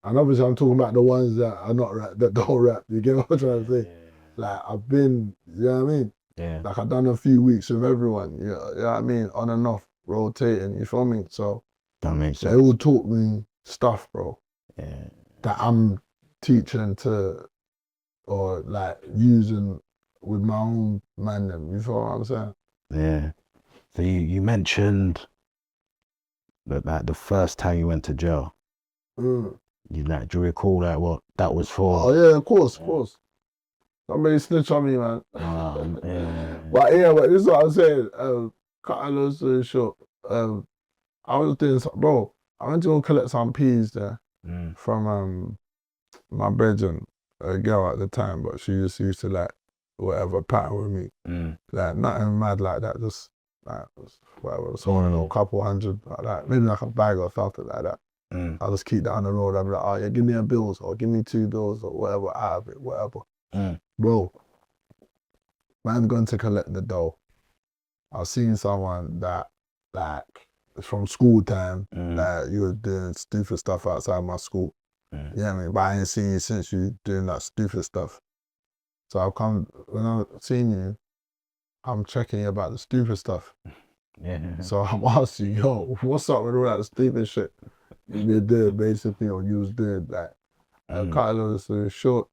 And obviously I'm talking about the ones that are not rap, that don't rap. You get what I'm trying to say? Yeah. Like, I've been, you know what I mean?
Yeah.
Like, I've done a few weeks with everyone, you know what I mean? On and off, rotating, you feel me? So,
that makes sense.
They all taught me stuff, bro.
Yeah.
That I'm teaching to, or like using with my own man them, you feel what I'm saying?
Yeah. So you mentioned that like the first time you went to jail, you like, do you recall like what that was for?
Oh yeah, of course. Somebody snitch on me, man. But this is what I'm saying. Cut a long story short. I was doing some, bro. I went to go collect some peas there from my brethren, a girl at the time, but she just used to like whatever pattern with me, like nothing mad like that. Just like whatever, someone a couple hundred, like maybe like a bag or something like that. I'll just keep that on the road. I'll be like, oh yeah, give me a bills or give me 2 bills or whatever out of it, whatever. Bro, man's going to collect the dough. I've seen someone that like from school time that you were doing stupid stuff outside my school. You know what I mean? But I ain't seen you since you doing that stupid stuff. So I've come, when I've seen you, I'm checking you about the stupid stuff.
Yeah.
So I'm asking you, yo, what's up with all that stupid shit you been doing, basically, or you was doing, like, cut a little story short,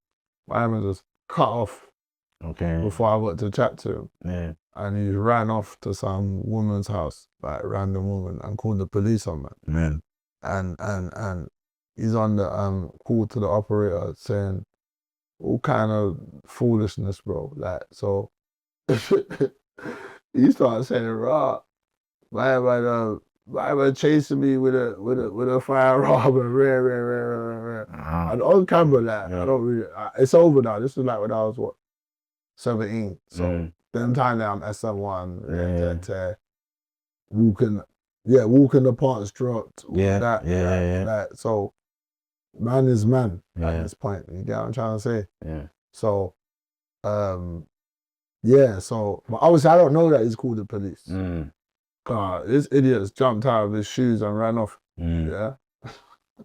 my man just cut off before I got to chat to him. Yeah. And he ran off to some woman's house, like random woman, and called the police on man. And he's on the call to the operator saying all kind of foolishness, bro. Like, so he started saying, "Rah, why am I chasing me with a firearm and rare. And on camera, like, I don't really. It's over now. This is like when I was 17. So them time now I'm Sn1. Walking the parts dropped. Like, so man is man at this point. You get what I'm trying to say? Yeah. So, so, but obviously I don't know that he's called the police. This idiot's jumped out of his shoes and ran off. Yeah.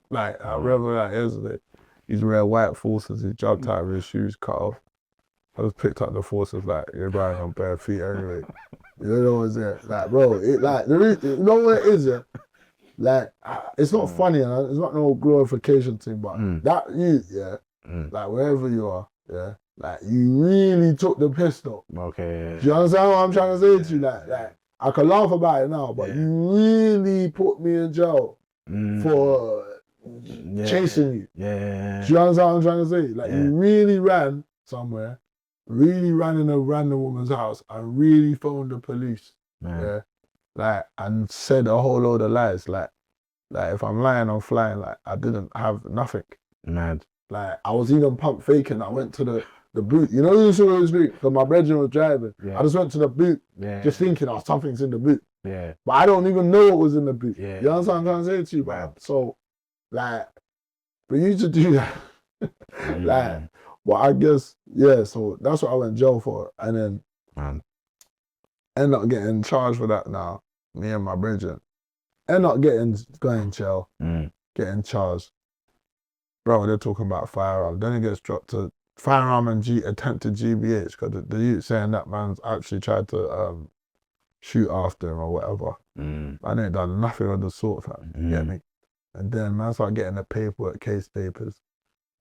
Like, I remember that yesterday. He's wearing white forces, he jumped out of his shoes, cut off. I just picked up the forces, like, you're riding on bare feet anyway. You know what I'm saying? Like, bro, you know what it is, yeah? Like, it's not funny, and it's not no glorification thing, but that like, wherever you are, like, you really took the piss, though. Okay. Do you understand what I'm trying to say to you? Like, I can laugh about it now, but you really put me in jail for chasing you. Yeah. Do you understand what I'm trying to say? Like, you really ran somewhere, really ran in a random woman's house, and really phoned the police. Yeah. Like, and said a whole load of lies. Like if I'm lying, I'm flying. Like, I didn't have nothing. Mad. Like, I was even pump faking. I went to the boot. You know you saw those boot? Because my brethren was driving. Yeah. I just went to the boot, just thinking, oh, something's in the boot. Yeah. But I don't even know what was in the boot. Yeah. You understand what I'm trying to say to you, man? So, like, for you to do that, like, well, I guess, so that's what I went to jail for. And then end up getting charged for that now, me and my brethren. End up going to jail, getting charged. Bro, they're talking about firearm. Then it gets dropped to firearm and attempted GBH, because the youth saying that man's actually tried to shoot after him or whatever. I ain't done nothing of the sort, fam. You get me? And then man started getting the paperwork, case papers.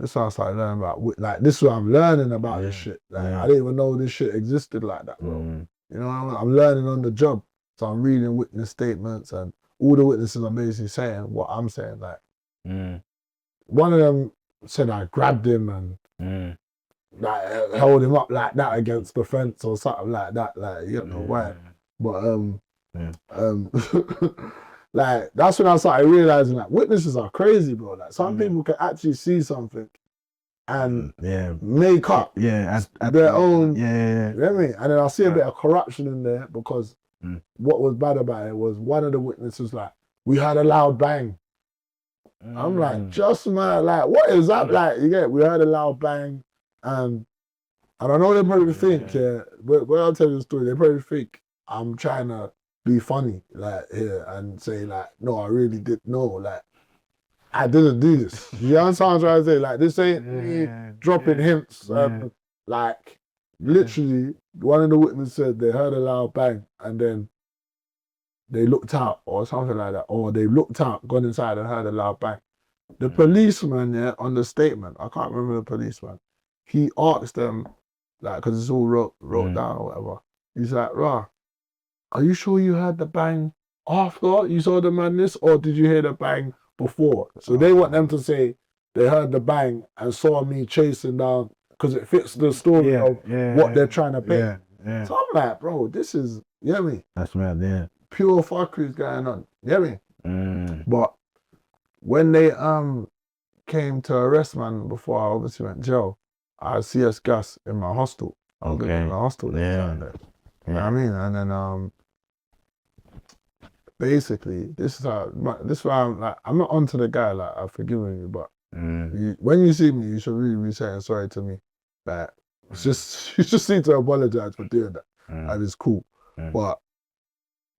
This is what I started learning about. Like, this is what I'm learning about this shit. Like, I didn't even know this shit existed like that, bro. You know, I'm learning on the job. So I'm reading witness statements, and all the witnesses are basically saying what I'm saying. Like, one of them said I grabbed him, and like held him up like that against the fence or something like that. Like, you know why? But like that's when I started realizing like witnesses are crazy, bro. Like some people can actually see something and make up their own. You know what I mean? And then I see a bit of corruption in there because what was bad about it was one of the witnesses like, we heard a loud bang. I'm like, just man, like, what is that like? You get it? We heard a loud bang, and I know they probably think, but when I'll tell you the story, they probably think I'm trying to be funny, like, here, and say, like, no, I really did know, like, I didn't do this. You understand what I'm trying to say? Like, this ain't me dropping hints. Like, literally, one of the witnesses said they heard a loud bang, and then they looked out or something like that, or they looked out, gone inside and heard a loud bang. The policeman, on the statement, I can't remember the policeman, he asked them, like, because it's all wrote down or whatever. He's like, rah, are you sure you heard the bang after you saw the madness, or did you hear the bang before? So they want them to say they heard the bang and saw me chasing down, because it fits the story of what they're trying to paint. So I'm like, bro, this is, you know what I mean?
That's mad,
Pure fuckery is going on. You know what I mean? But when they came to arrest man before I obviously went jail, I had CS gas in my hostel.
Okay.
In my hostel. You know what I mean? And then basically this is why I'm like, I'm not onto the guy, like, I've forgiven you, but when you see me, you should really be saying sorry to me. Like, it's just you just need to apologize for doing that. And it's cool. But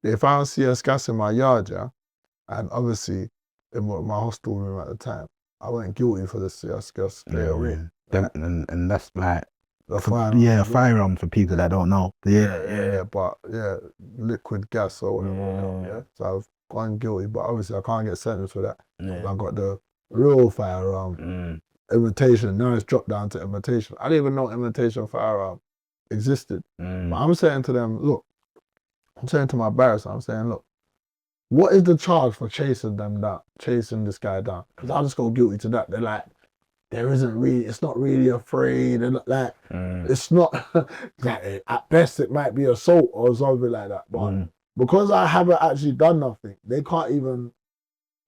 they found CS gas in my yard, and obviously in my hostel room at the time, I wasn't guilty for the CS gas straight away.
And that's like
a firearm.
A firearm for people that don't know.
But liquid gas or whatever. So I've gone guilty, but obviously I can't get sentenced for that. I got the real firearm, imitation. Now it's dropped down to imitation. I didn't even know imitation firearm existed. But I'm saying to them, look, I'm saying to my barrister, I'm saying, look, what is the charge for chasing this guy down? Because I'll just go guilty to that. They're like, it's not really afraid. They're not like, it's not, like, at best it might be assault or something like that. But because I haven't actually done nothing, they can't even,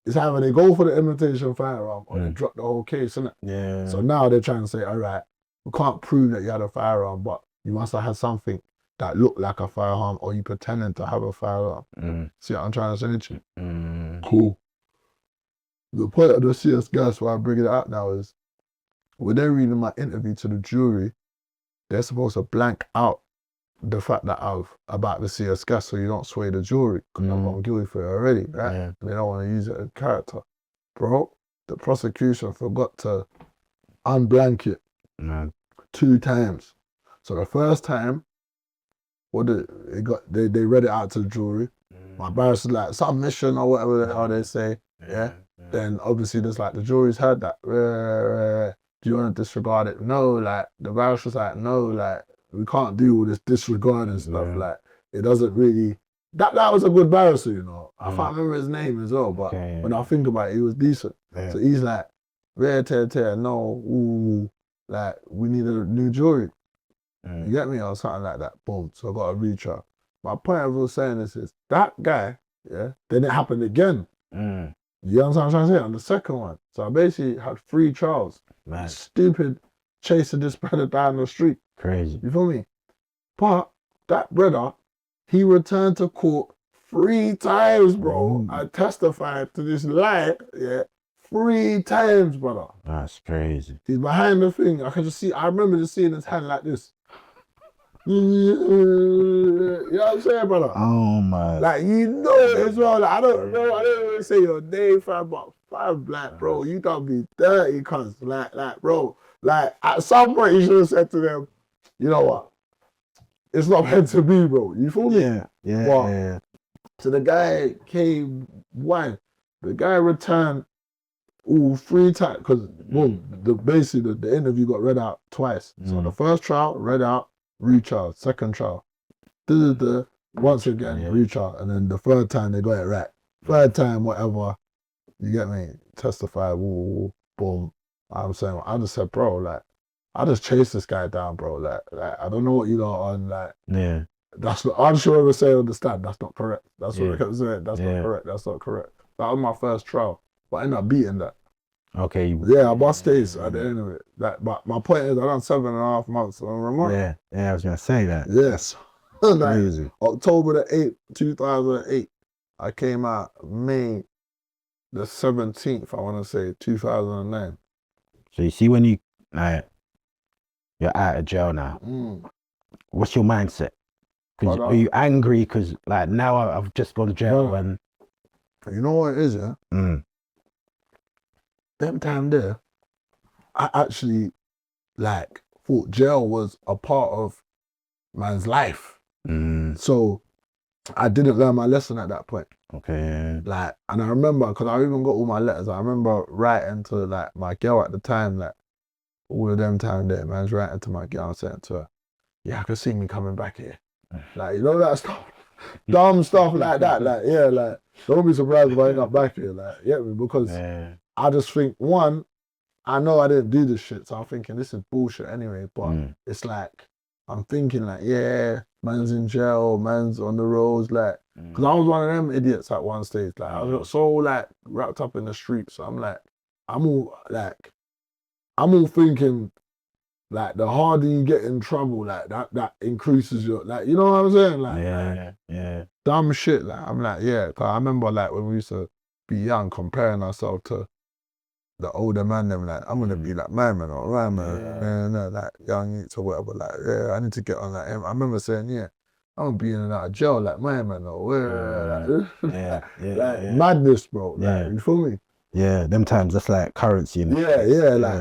it's either they go for the imitation firearm or they drop the whole case, innit? So now they're trying to say, all right, we can't prove that you had a firearm, but you must have had something that looked like a firearm, or you pretending to have a firearm. See what I'm trying to say to you? Cool. The point of the CS gas, why I bring it out now, is when they're reading my interview to the jury, they're supposed to blank out the fact that about the CS gas, so you don't sway the jury, because I'm guilty for it already, right? And they don't want to use it as character. Bro, the prosecution forgot to unblank it 2 times. So the first time, they read it out to the jury. My barrister's like, submission or whatever the hell they say. Then obviously there's like, the jury's heard that. Do you want to disregard it? No, like, the barrister's like, no, like, we can't do all this disregard and stuff. Like, it doesn't really, that was a good barrister, you know. I can't remember his name as well, but when I think about it, he was decent. So he's like, no, like, we need a new jury. You get me? Or something like that. Boom. So I got a retrial. My point of all saying this is, that guy, then it happened again. You understand what I'm trying to say? On the second one. So I basically had 3 trials. Stupid chasing this brother down the street.
Crazy.
You feel me? But that brother, he returned to court 3 times, bro. I testified to this lie, 3 times, brother.
That's crazy.
He's behind the thing. I can just see, I remember just seeing his hand like this. You know what I'm saying, brother?
Oh my.
Like, you know it as well. Like, I don't even say your name, fam, but fam, like, bro, you don't be dirty, cuz. Like, bro, like, at some point you should have said to them, you know what? It's not meant to be, bro. You feel me? Yeah. So the guy came, the guy returned all 3 times, because, basically the interview got read out twice. So the first trial, read out, retrial, second trial. Once again, retrial. And then the 3rd time they got it right. 3rd time, whatever, you get me, testify, boom. I'm saying, I just said, bro, like, I just chased this guy down, bro. Like I don't know what you lot are on. Like,
Yeah.
that's not. I'm sure ever say understand. That's not correct. That's what
Yeah.
I kept saying. That's
Yeah.
not correct. That's not correct. That was my first trial, but I ended up beating that.
Okay.
Yeah, I bust days at the end of it. Like, but my point is, I done 7.5 months on remote.
Yeah. Yeah. I was gonna say that.
Yes. Like,
Crazy.
October the 8th, 2008. I came out May the 17th, I want to say, 2009.
So you see when you like you're out of jail now, what's your mindset? Because are you angry? Because like now I've just gone to jail and
you know what it is, yeah? Them time there, I actually like thought jail was a part of man's life. So I didn't learn my lesson at that point.
Okay.
Like, and I remember, because I even got all my letters, I remember writing to like my girl at the time, like all of them time there, man's writing to my girl and saying to her, yeah, I could see me coming back here. Like, you know that stuff, dumb stuff like that. Like, yeah, like, don't be surprised if I end up back here. Like, yeah, because I just think, one, I know I didn't do this shit, so I'm thinking this is bullshit anyway, but it's like, I'm thinking like, yeah, man's in jail, man's on the roads, like, because I was one of them idiots at one stage. Like, I was so like wrapped up in the streets. So I'm like, I'm all thinking, like, the harder you get in trouble, like that increases your, like, you know what I'm saying? Like, dumb shit. Like, I'm like, yeah, because I remember like when we used to be young, comparing ourselves to the older man, them like, I'm gonna be like my man or my man, like young youths or whatever. Like, yeah, I need to get on like him. I remember saying, yeah, I'm gonna be in and out of jail like my man or whatever. Like madness, bro. Like, you feel me?
Yeah, them times that's like currency.
Like,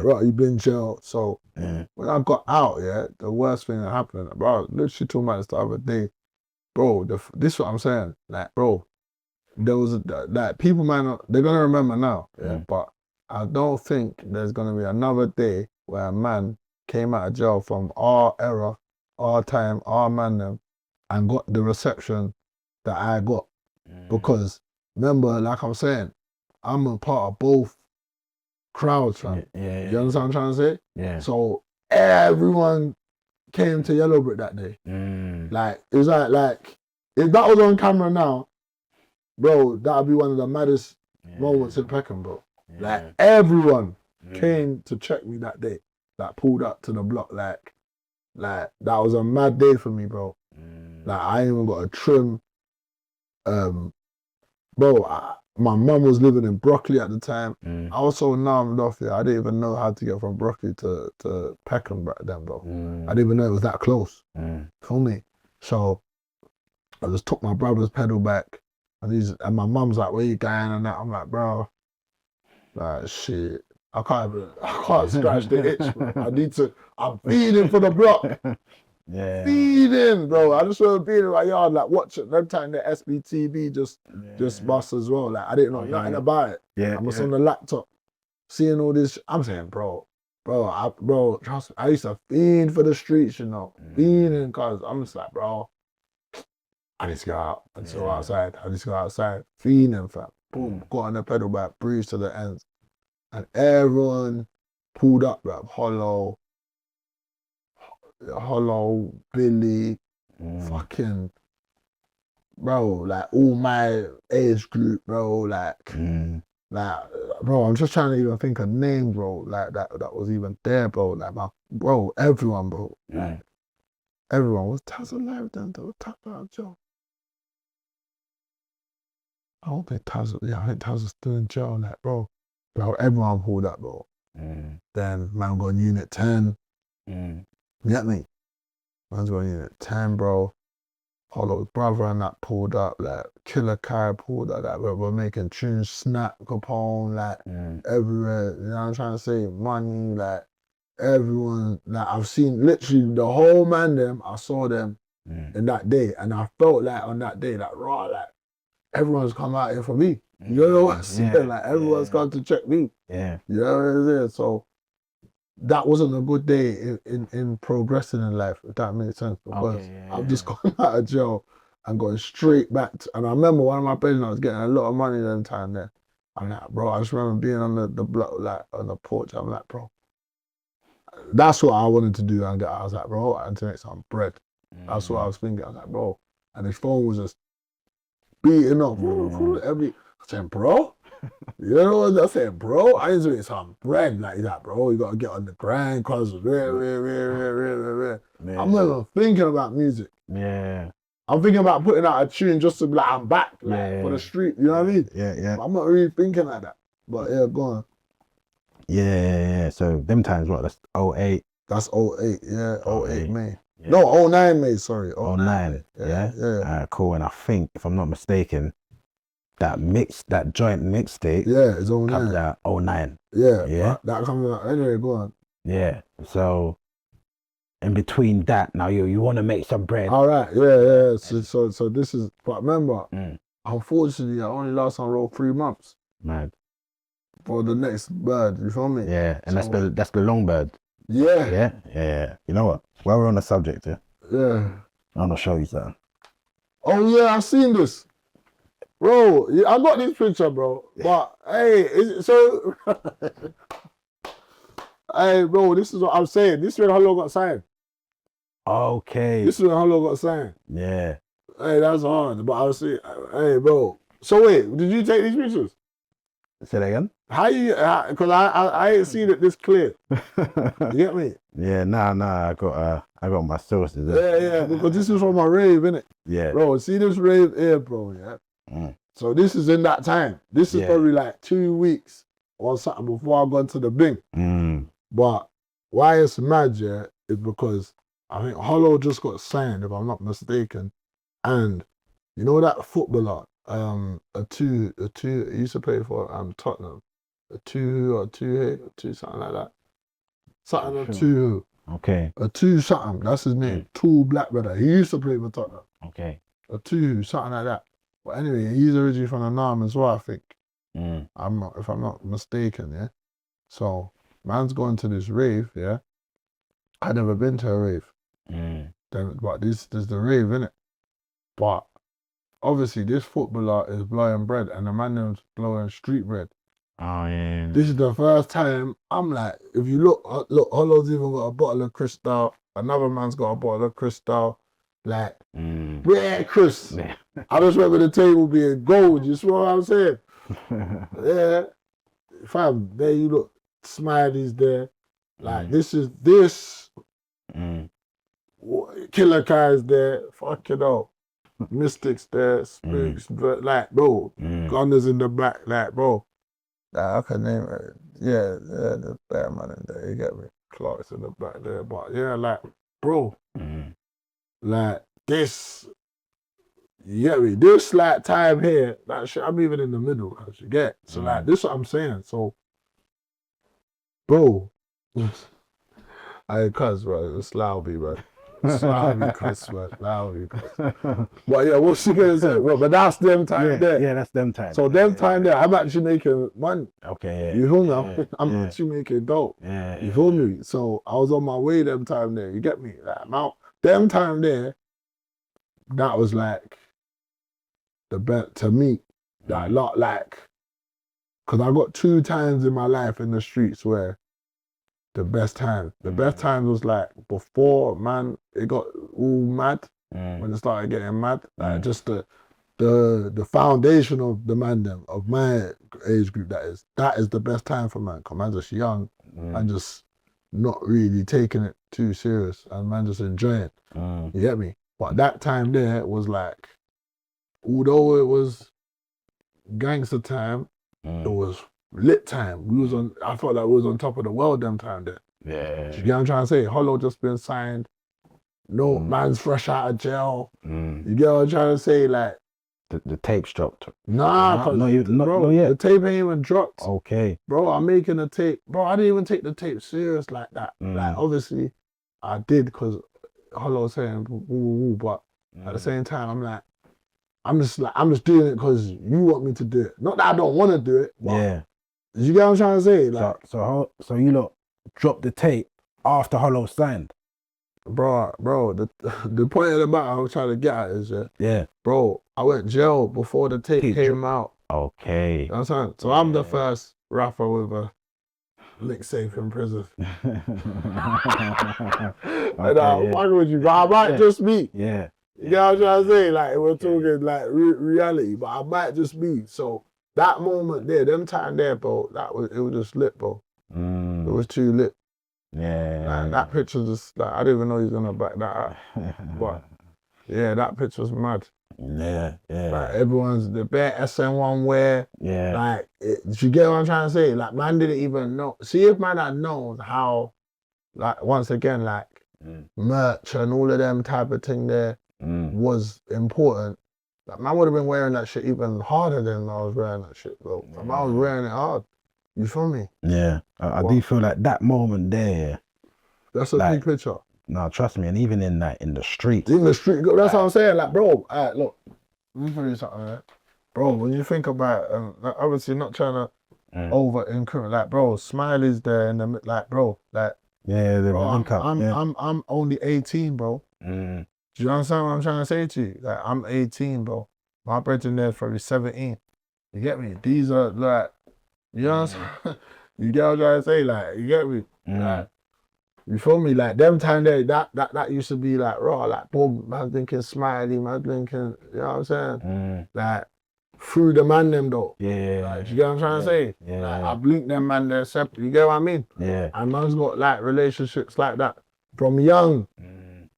right, you been in jail. So when I got out, the worst thing that happened, bro, I was literally talking about this the other day, bro. This is what I'm saying, like, bro, there was like people might not, they're gonna remember now, but I don't think there's gonna be another day where a man came out of jail from our era, our time, our man them, and got the reception that I got. Because remember, like I'm saying, I'm a part of both crowds, fam. You understand what I'm trying to say?
Yeah.
So everyone came to Yellow Brick that day. Like, it was like if that was on camera now, bro, that would be one of the maddest moments in Peckham, bro. Like, everyone came to check me that day. Like, pulled up to the block. Like that was a mad day for me, bro. Like, I even got a trim. Bro, my mum was living in Brockley at the time. I was so numbed off here. I didn't even know how to get from Brockley to Peckham back then, bro. I didn't even know it was that close. Feel me? So I just took my brother's pedal back, and my mum's like, "Where you going?" And that. I'm like, "Bro, like, shit, I can't scratch the itch, bro. I'm feeding for the block." Feeding, bro. I just want to be in my yard, like, watching. That time the SBTV just bust as well. Like, I didn't know nothing about it. I was on the laptop, seeing all this. I'm saying, bro, trust me, I used to fiend for the streets, you know, fiending, cause I'm just like, bro, I need to go out and go outside. I need to go outside, fiending, fam. Boom, got on the pedal back, breeze to the ends, and everyone pulled up, like, Hollow, Billy, fucking, bro, like all my age group, bro, like, bro, I'm just trying to even think of names, bro, like that was even there, bro, like everyone, bro, like, everyone. Was Taz alive then? There was Taz out of jail. I don't think Taz, I think Taz was still in jail, like, bro, everyone pulled up, bro. Then man got unit 10, you get me? Man's going unit 10, bro. Hollow's brother and that pulled up, like Killer Kai pulled up, like we're making tunes, Snap, Capone, like everywhere, you know what I'm trying to say? Money, like everyone, like I've seen literally the whole man them, I saw them in that day, and I felt like on that day, like, raw, like everyone's come out here for me. You know what I'm saying? Like everyone's come to check me. You know what I'm saying? So that wasn't a good day in progressing in life, if that makes sense, because I've just gone out of jail and gone straight back to, and I remember one of my parents, I was getting a lot of money that time there. I'm like, bro, I just remember being on the block, like on the porch, I'm like, bro, That's what I wanted to do. And I was like, bro, I need to make some bread. That's what I was thinking. I was like, bro. And his phone was just beating up. I said, bro, you know what I said, bro? I need to make some bread like that, bro. You gotta get on the grind, cause I'm not even thinking about music.
Yeah.
I'm thinking about putting out a tune just to be like, I'm back, like, for the street. You know what I mean?
Yeah.
I'm not really thinking like that. But yeah, go on.
Yeah. So them times, what? That's 08.
That's 08, yeah, 08 May.
Yeah.
No, 09 May, sorry.
09, yeah. Alright, cool. And I think, if I'm not mistaken, that joint mixtape,
it's 09.
comes out 09.
Yeah. That comes out. Anyway, go on.
Yeah. So in between that, now you want to make some bread.
All right, yeah. So this is, but remember, unfortunately, I only last on roll 3 months.
Mad.
For the next bird, you feel me?
Yeah, and that's the long bird.
Yeah.
You know what? While we're on the subject,
Yeah.
I want to show you something.
Oh yeah, I've seen this. Bro, I got this picture, bro. But hey, hey, bro, this is what I'm saying. This is when Hello got signed.
Okay.
This is when Hello got signed.
Yeah.
Hey, that's hard. But I was saying, hey, bro. So wait, did you take these pictures?
Say that again?
How you? Because I ain't seen it this clear. You get me?
Yeah, nah. I got my sources.
Yeah. Because this is from my rave, innit?
Yeah.
Bro, see this rave here, bro. Yeah. So this is in that time. This is probably like 2 weeks or something before I got to the Bing. But why it's mad, yeah, is because I think Hollow just got signed, if I'm not mistaken, and you know that footballer, a two, he used to play for Tottenham, a two, something like that,
Okay.
A two something. That's his name. Tall black brother. He used to play for Tottenham.
Okay.
A two something like that. But anyway, he's originally from the Nam as well, I think. If I'm not mistaken, yeah. So man's going to this rave, yeah. I'd never been to a rave. But this is the rave, innit? But obviously this footballer is blowing bread and the man is blowing street bread.
Oh yeah.
This is the first time I'm like, if you look, Hollow's even got a bottle of Cristal, another man's got a bottle of Cristal, like, yeah, Chris. I just remember the table being gold, you see what I'm saying? Yeah. Fam, there you look, Smiley's there. Like, this. Killer Kai's there, fucking hell. Mystics there, Spooks, like, bro, Gunners in the back, like, bro. I can name it. Yeah, the bear man in there, you get me? Clark's in the back there, but yeah, like, bro, like, this, you get me? This, like, time here, like, shit, I'm even in the middle, as you get. So, like, this is what I'm saying. So, bro, cuz, bro, it's Louby, bro. Louby, cuz, bro. Louby, cuz. But yeah, what's she gonna say? Bro, but that's them time there.
Yeah, that's them time.
So them time there, I'm actually making money.
Okay,
You feel me? I'm actually making dope. You feel me? So I was on my way them time there. You get me? Like, them time there, that was like the best to me. Like, cause I got 2 times in my life in the streets where the best time was like before, man, it got all mad when it started getting mad. Like just the foundation of the man them, of my age group, that is the best time for man. Cause man just young and just not really taking it too serious and man just enjoying it. You get me? But that time there was like, although it was gangster time, it was lit time. I felt like we was on top of the world them time there.
Yeah.
You get what I'm trying to say? Hollow just been signed. No man's fresh out of jail. You get what I'm trying to say? Like,
the tape's dropped.
Nah,
not yet.
The tape ain't even dropped.
Okay.
Bro, I'm making a tape. Bro, I didn't even take the tape serious like that. Like, obviously, I did because Hollow was saying, but at the same time, I'm like, I'm just doing it because you want me to do it. Not that I don't want to do it. But
Yeah.
You get what I'm trying to say? Like,
so you lot dropped the tape after Hollow signed?
Bro, the point of the matter I was trying to get at is,
yeah,
bro, I went jail before the tape came out.
Okay.
You know what I'm saying? So I'm the first rapper with a lick safe in prison.
Okay,
And I'm
yeah.
fucking with you, but I might just be.
Yeah.
You know what I'm trying to say? Like, we're talking like reality, but I might just be. So that moment there, them time there, bro, it was just lit, bro. It was too lit.
Yeah.
Like, that picture just, like, I didn't even know he was gonna back that up. But yeah, that picture's mad.
Yeah.
Like, everyone's the bare Sn1 wear.
Yeah.
Like, you get what I'm trying to say? Like, man didn't even know. See if man had known how, like, once again, like, merch and all of them type of thing there was important. Like, man would have been wearing that shit even harder than I was wearing that shit, bro. Like, I was wearing it hard. You feel me?
Yeah. I do feel like that moment there.
That's a big picture.
No, trust me, and even in the street.
In the street, that's what I'm saying. Like, bro, look, let me tell you something, right? Bro, when you think about like, obviously not trying to over incriminate, like, bro, Smiley's there in the like, bro, like, bro, I'm only 18, bro. Do you understand what I'm trying to say to you? Like, I'm 18, bro. My brethren there's probably 17. You get me? These are like, you know what I'm saying? You get what I'm trying to say? Like, you get me? Like, you feel me? Like, them time there, that used to be like raw, like, boom, man thinking Smiley, man thinking, you know what I'm saying? Like, through the man them though.
Yeah.
Like, you get what I'm trying to say?
Yeah.
Like, I've linked them man there separate. You get what I mean?
Yeah.
And man's got like relationships like that from young,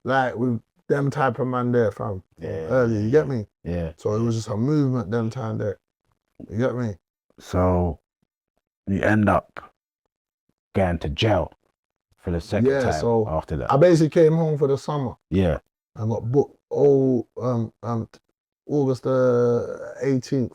like with them type of man there from early. You get me?
Yeah.
So it was just a movement them time there. You get me?
So you end up going to jail for the second time
so
after that.
I basically came home for the summer.
Yeah.
I got booked August the 18th.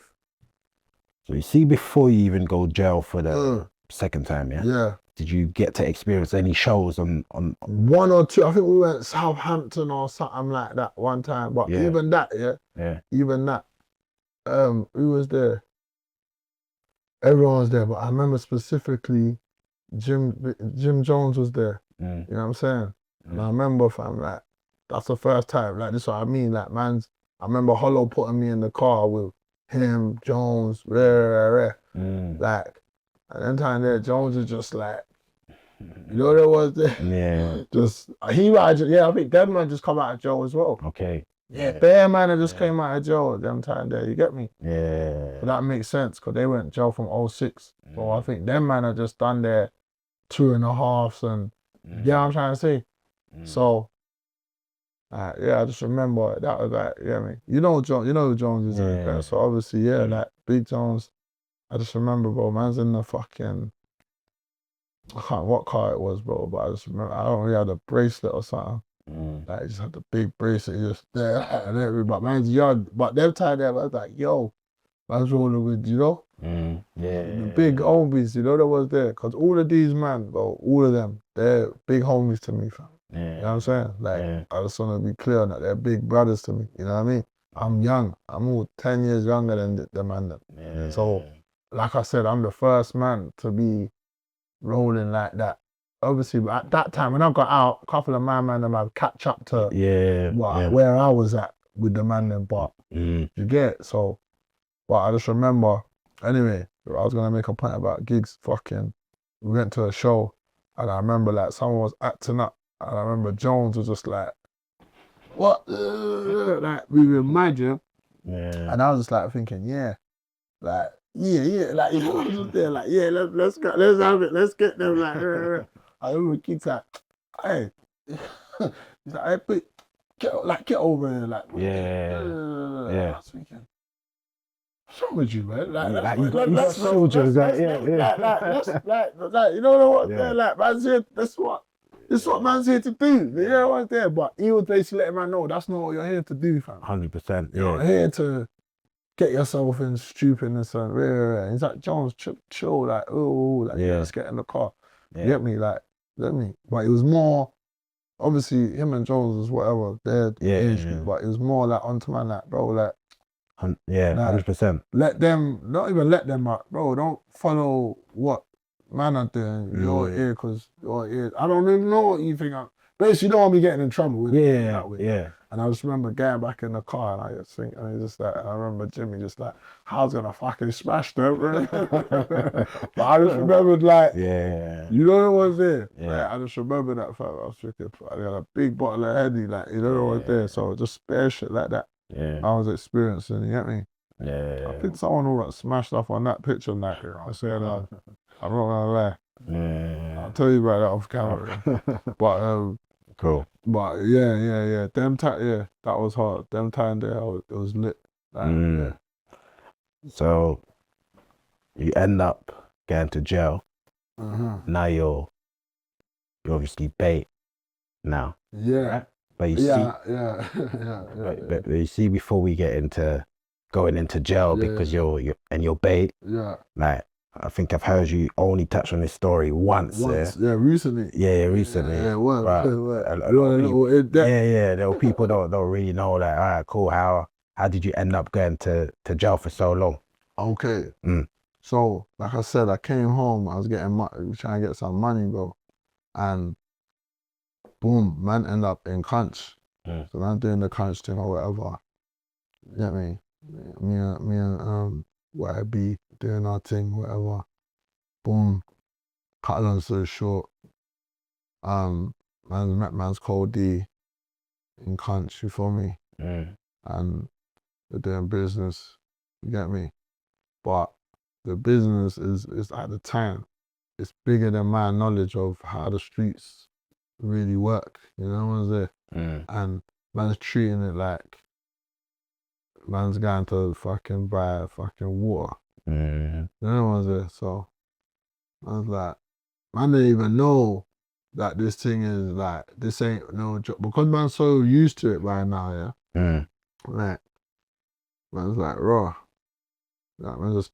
So you see, before you even go jail for the second time,
Yeah.
did you get to experience any shows on
one or two? I think we went Southampton or something like that one time. But even that, even that, who was there? Everyone was there, but I remember specifically Jim Jones was there. You know what I'm saying? And I remember, fam, like, that's the first time. Like, this is what I mean. Like, I remember Hollow putting me in the car with him, Jones, like, at that time there, Jones was just like, you know what it was there?
Yeah.
I think them man just come out of jail as well.
Okay.
Yeah, bare man just came out of jail them time there, you get me?
Yeah.
But that makes sense, because they went to jail from 06. So I think them man are just done their 2.5s and, you know what I'm trying to say? So, I just remember that was like, you know who Jones is.
Yeah.
So obviously, like, Big Jones, I just remember, bro, man's in the fucking, I can't what car it was, bro, but I just remember, I don't really have a bracelet or something. Like, just had the big bracelet just there, and everything, but man's young. But them time there, I was like, yo, man's rolling with, you know? The big homies, you know, that was there. Because all of these man, bro, all of them, they're big homies to me, fam. You know what I'm saying? Like, I just want to be clear on that. They're big brothers to me, you know what I mean? I'm young. I'm all 10 years younger than the man. So, like I said, I'm the first man to be rolling like that. Obviously, but at that time, when I got out, a couple of my man them had catch up to where I was at with the man them, but you get, so, but I just remember, anyway, I was going to make a point about gigs, we went to a show, and I remember, like, someone was acting up, and I remember Jones was just like, what? Like, we were mad, you know? And I was just like thinking, like, like, you know, I was just there, like, let's go, let's have it, let's get them, like, I remember kids like, hey, he's like, hey, get over here, like, I was thinking, what's wrong with you, man? Like let's soldiers, like, you know what? Like, man's here. This is what man's here to do. You know what's there? But he was basically letting man know that's not what you're here to do, fam.
100%.
You're here to get yourself in stupidness and he's like, Jones, chill, like, let's get in the car. You get me? Like, let me. But it was more, obviously, him and Jones was whatever, they're age, but it was more like onto man, like, bro, like,
100%.
Let them, not even let them up, bro. Don't follow what man are doing. Your ear, because your ear. I don't even know what you think. Basically, you don't want me getting in trouble with it that way. And I just remember getting back in the car and I just think, and it's just like, I remember Jimmy just like, I was gonna fucking smash them, bro. But I just remembered like,
Yeah.
you know what was there?
Yeah.
Like, I just remember that fact. I was drinking, I had a big bottle of Henny, like, you know what was there? So just spare shit like that.
Yeah.
I was experiencing, you get me?
Yeah.
I think someone all got smashed off on that picture and that. I said, I'm not gonna lie.
Yeah.
I'll tell you about that off camera. But
Cool.
But yeah. That was hard. Them time there, it was lit. Like, yeah.
So you end up going to jail. Now you're obviously bait now.
Yeah.
Right? But you
Yeah.
But you see, before we get into going into jail, because you're bait.
Yeah.
Like, I think I've heard you only touch on this story once.
Yeah, recently.
Yeah, recently.
Yeah, well.
There were people don't really know, like, all right, cool. How did you end up going to jail for so long?
Okay. So, like I said, I came home. I was trying to get some money, bro, and boom, man, end up in Crunch. So man doing the Crunch thing or whatever. You get me? Me and YB doing our thing, whatever. Boom. Cut long story short. Man's called D in Crunch, you feel me? And they're doing business, you get me? But the business is at the time, it's bigger than my knowledge of how the streets really work, you know what I'm saying? And man's treating it like man's going to fucking buy fucking water. You know what I'm saying? So I was like, man didn't even know that this thing is like, this ain't no job. Because man's so used to it by now, yeah? Like, man's like, raw. Like, man just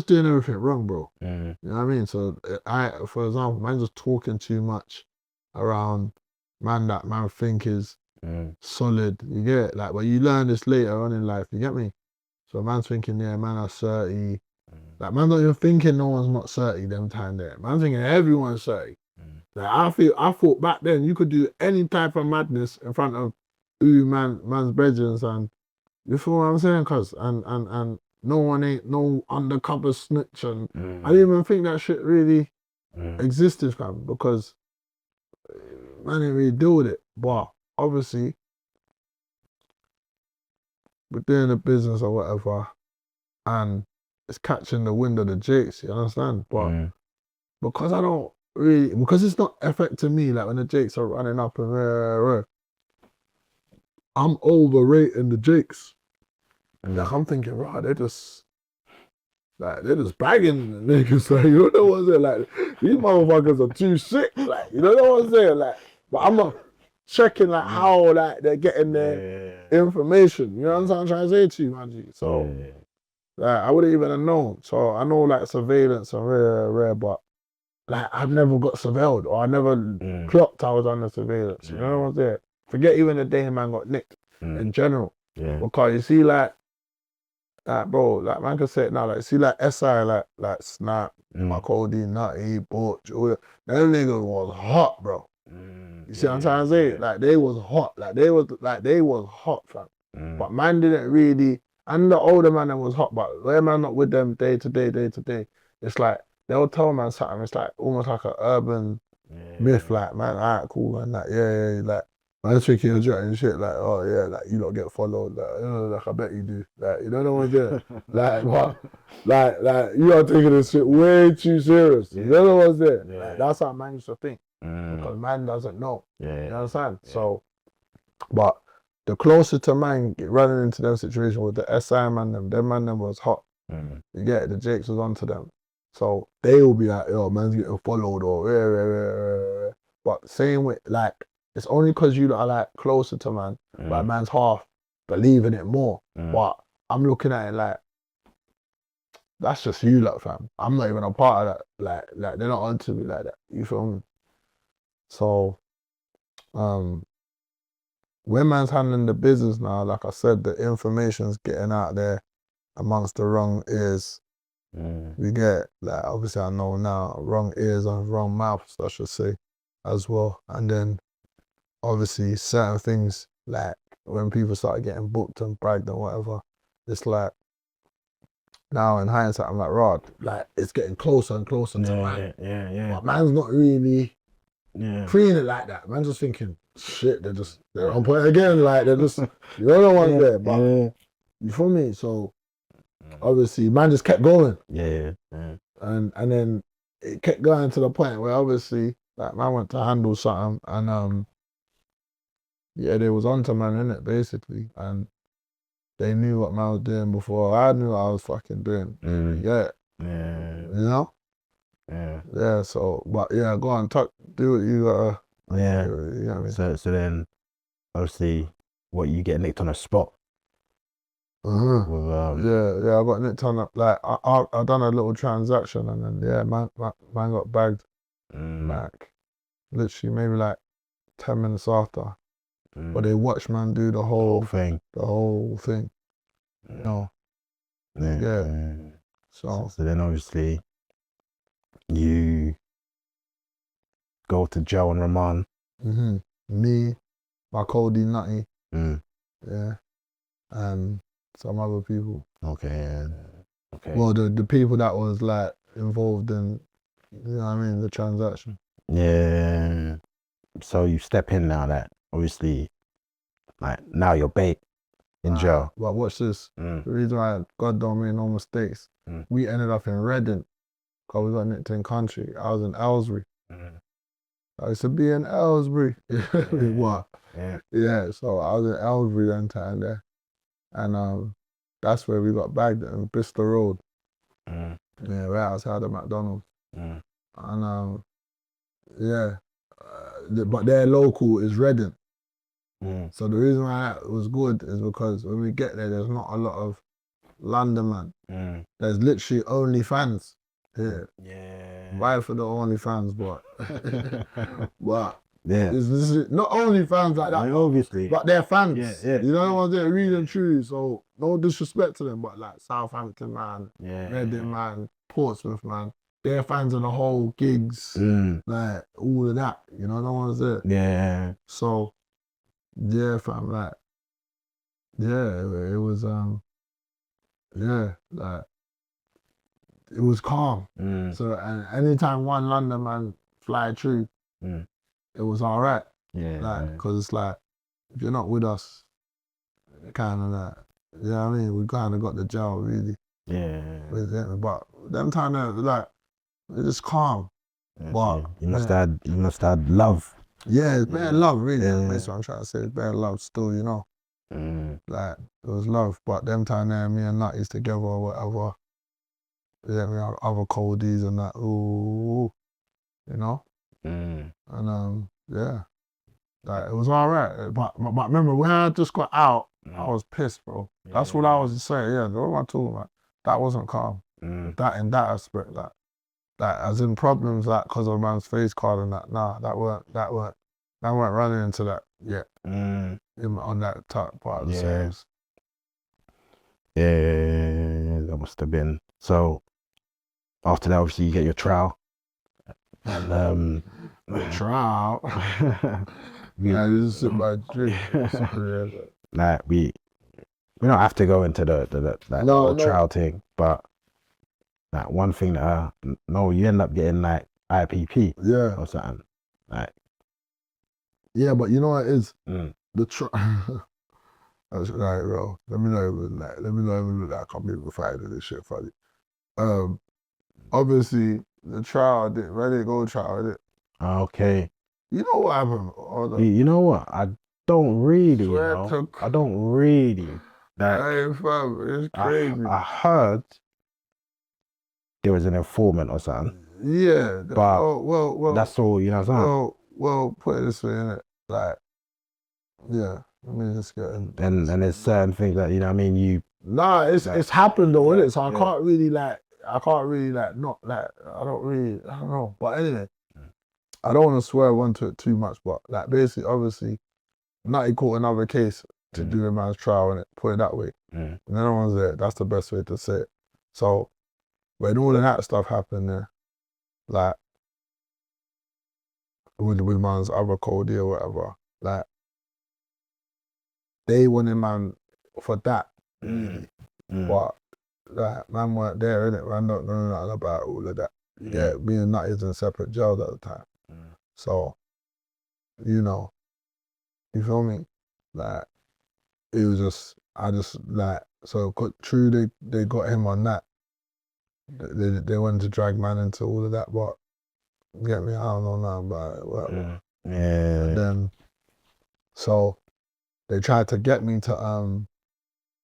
doing everything wrong, bro. You know what I mean? So for example, man just talking too much around man that man think is solid. You get it? Like, but you learn this later on in life, you get me? So man's thinking, yeah, man are 30. Like, man not even thinking no one's not 30 them time there. Man thinking everyone's 30. Like, I thought back then you could do any type of madness in front of man's brethren, and you feel what I'm saying? Cause and no one ain't no undercover snitch, and I didn't even think that shit really existed, fam, because man didn't really deal with it. But obviously, we're doing a business or whatever, and it's catching the wind of the jakes, you understand? But because because it's not affecting me, like when the jakes are running up and I'm overrating the jakes. Like, I'm thinking, right, they're just bagging the niggas, like, you know what I'm saying? Like, these motherfuckers are too sick, like, you know what I'm saying? Like, but I'm not checking like how like they're getting their information. You know what I'm trying to say to you, man? So like, I wouldn't even have known. So I know like surveillance and rare, but like I've never got surveilled or I never clocked I was under surveillance. You know what I'm saying? Forget even the day man got nicked in general. Because you see like bro, like man can say it now, like see like SI, like Snap, Cody, Nutty, Butch, Jewellery, them niggas was hot, bro. You see what I'm trying to say? Like they was hot. Like they was hot, fam. But man didn't really, and the older man that was hot, but where man not with them day to day, it's like they'll tell man something, it's like almost like an urban myth, like man, alright, cool, and like, like man's thinking you're joking and shit, like, oh yeah, like you don't get followed, like, like I bet you do. Like, you don't know what I'm doing. Like, what? Like you are taking this shit way too serious. You don't know what's there. Like, that's how man used to think. Because man doesn't know. You understand? So, but the closer to man running into them situations with the SI man, them was hot. You get it? The Jakes was onto them. So they will be like, yo, man's getting followed or but same with like, it's only because you are like closer to man, but man's half believing it more. But I'm looking at it like, that's just you lot, fam. I'm not even a part of that. Like they're not onto me like that. You feel me? So, when man's handling the business now, like I said, the information's getting out there amongst the wrong ears. We get, like, obviously I know now, wrong ears and wrong mouths, I should say, as well. And then, obviously, certain things like when people started getting booked and bragged and whatever, it's like now in hindsight, I'm like, Rod, like it's getting closer and closer to man.
Yeah.
But man's not really
Yeah.
feeling it like that. Man's just thinking, shit, they're on point again. Like they're just, you don't know what's there. But you feel me? So obviously, man just kept going.
Yeah.
And then it kept going to the point where obviously, like man went to handle something and yeah, they was onto man in it basically, and they knew what man was doing before I knew what I was fucking doing. Yeah. You know? Yeah, so, but yeah, go on, do what you gotta.
Yeah.
You know what I mean?
So then, obviously, what, you get nicked on a spot? With,
Yeah, I got nicked on up. Like I done a little transaction and then yeah, man got bagged. Like literally maybe like 10 minutes after. But they watched man do the whole
thing.
The whole thing. You know. Yeah. So
then obviously you go to jail and remand.
Me, my Cody Nutty,
Mm.
yeah, and some other people.
Okay.
Well, the people that was like involved in, you know what I mean, the transaction.
Yeah. So you step in now that obviously, like now you're bait in jail.
But watch this. The reason why God don't make no mistakes, we ended up in Reading, because we got nicked in country. I was in Aylesbury. I used to be in Aylesbury. What? Yeah, so I was in Aylesbury that time there. And that's where we got bagged in Bristol Road. Yeah, right outside of McDonald's. And yeah, but their local is Reading. So the reason why that was good is because when we get there, there's not a lot of London man. There's literally only fans here. Right for the only fans, but this is not only fans like that,
obviously,
but they're fans. You know what I'm saying? Real and true. So no disrespect to them, but like Southampton man, Reading man, Portsmouth man, they're fans of the whole gigs, like all of that. You know what I'm saying?
Yeah.
So yeah, fam, like it was like it was calm. So and anytime one London man fly through, it was all right. Like, cause it's like if you're not with us, kind of like, you know what I mean? We kind of got the jail really. With them, but them time like it's just calm. But
you must have had love.
Yeah, it's better love really. That's what I'm trying to say. It's better love still, you know. Like it was love, but them time there, me and Nutty's together or whatever. Yeah, we had other coldies and that. Ooh, you know. And yeah, like it was all right. But remember when I just got out, I was pissed, bro. That's what I was saying. Yeah, what am I talking about? That wasn't calm. That in that aspect, like as in problems, like because of a man's face card and that. Nah, that weren't running into that yet. On that top part of the sales.
Yeah, that must have been. So after that, obviously, you get your trial. And
trial. Yeah, just sit by drink.
Like we don't have to go into the trial thing, but like one thing that you end up getting like IPP or something. Like
yeah, but you know what it is? The trial. That's right, bro. Let me know even like I can't be fighting this shit funny. Obviously the trial didn't really go trial, did it?
Okay.
You know what happened?
You know what? I don't really, I don't really. Like,
hey, fam, it's crazy.
I heard there was an informant or something.
Yeah.
But
well,
that's all, you know what I'm saying?
Well, put it this way, innit? Like, yeah, let me just get in.
And there's certain things that, you know what I mean,
Nah, it's happened though, innit? So I can't really not like, I don't know. But anyway, I don't want to swear onto it too much, but like basically, obviously, Nutty caught another case to do a man's trial, innit? Put it that way. And no one's there. That's the best way to say it. So when all of that stuff happened there, like with man's other codie or whatever, like they wanted man for that.
Mm. Mm.
But like man weren't there, innit? Man don't know nothing about all of that. Yeah, me and Nutty's in separate jails at the time. So, you know, you feel me? Like, it was just, I just like, so true, they got him on that. They wanted to drag man into all of that, but get me, I don't know nothing about it. Whatever.
Yeah.
And then, so they tried to get me to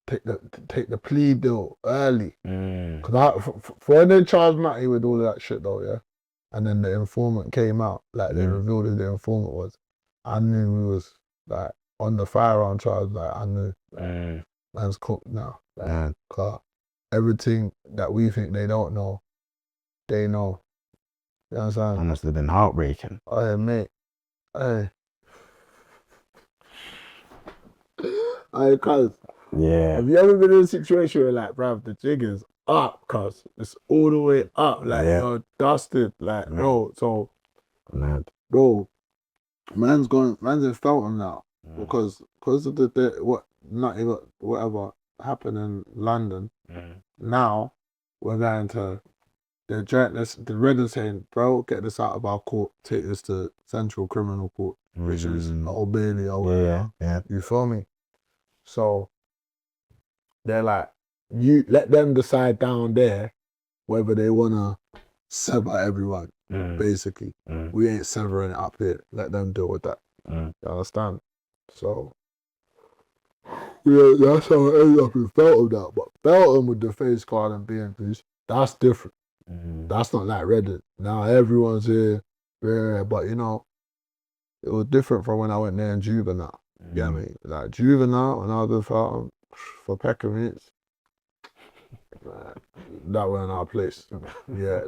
take the plea deal early. Cause for when they charged Matty with all of that shit though, yeah. And then the informant came out, like they revealed who the informant was. I knew we was like on the firearm charge, like I knew man's cooked now. Like, cause everything that we think they don't know, they know. You know what I'm saying?
That must have been heartbreaking.
Hey mate. Hey. Hey cuz.
Yeah.
Have you ever been in a situation where like, bruv, the jig is up, cuz it's all the way up, like you're dusted, like bro. So bro, man's in Felton now because of whatever happened in London. Now we're going to the red is saying, bro, get this out of our court, take this to Central Criminal Court, which is Old Bailey or whatever.
Yeah.
You feel me? So they're like, you let them decide down there whether they wanna sever everyone. Basically, we ain't severing it up here. Let them deal with that. You understand? So yeah, that's how it ended up in Feltham now. But Feltham with the face card and being peace, that's different. That's not like Reddit. Now everyone's here, yeah. But you know, it was different from when I went there in Juvenile. You get me? Like Juvenile, when I was in Feltham for Peckham minutes. That wasn't our place. Yeah.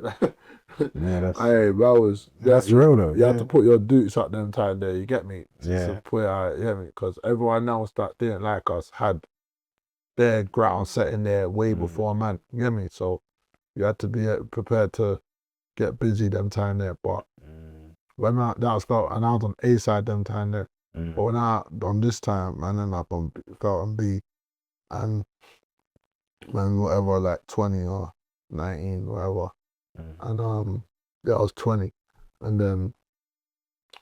That's
real though.
You have to put your dukes up them time there, you get me?
Yeah.
To put it out, you get me? Because everyone else that didn't like us had their ground set in there way before man, you get me? So you had to be prepared to get busy them time there. But when that was felt, and I was on A side them time there. But when on this time, man, then up on felt on B, and man, whatever, like 20 or 19, whatever. And yeah, I was 20. And then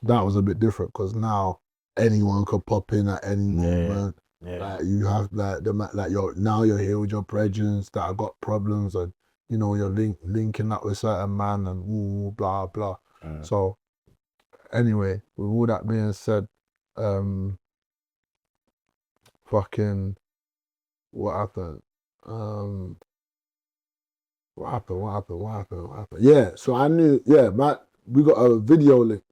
that was a bit different because now anyone could pop in at any moment. Like you have like you're here with your brethren that have got problems, and you know you're linking up with certain man and blah blah. So anyway, with all that being said, fucking what happened? What happened? Yeah, so I knew, we got a video link.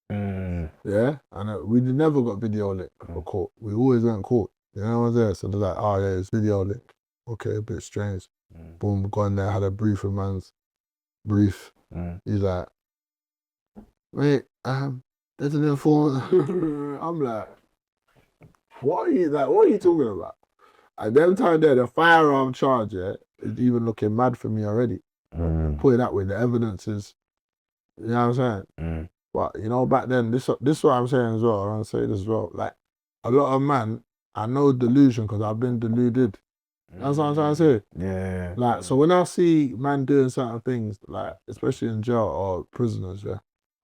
Yeah, and we never got video link for court. We always went court. You know what I'm saying? So they're like, oh yeah, it's video link. Okay, a bit strange. Boom, gone there, had a brief with man's brief. He's like, wait, there's an informant. I'm like, what are you talking about? At them time there, the firearm charge, is even looking mad for me already. Put it that way, the evidence is, you know what I'm saying? But, you know, back then, this is what I'm saying as well, I want to say this as well, like, a lot of man, I know delusion because I've been deluded. That's what I'm trying to say.
Yeah.
Like, so when I see man doing certain things, like, especially in jail or prisoners,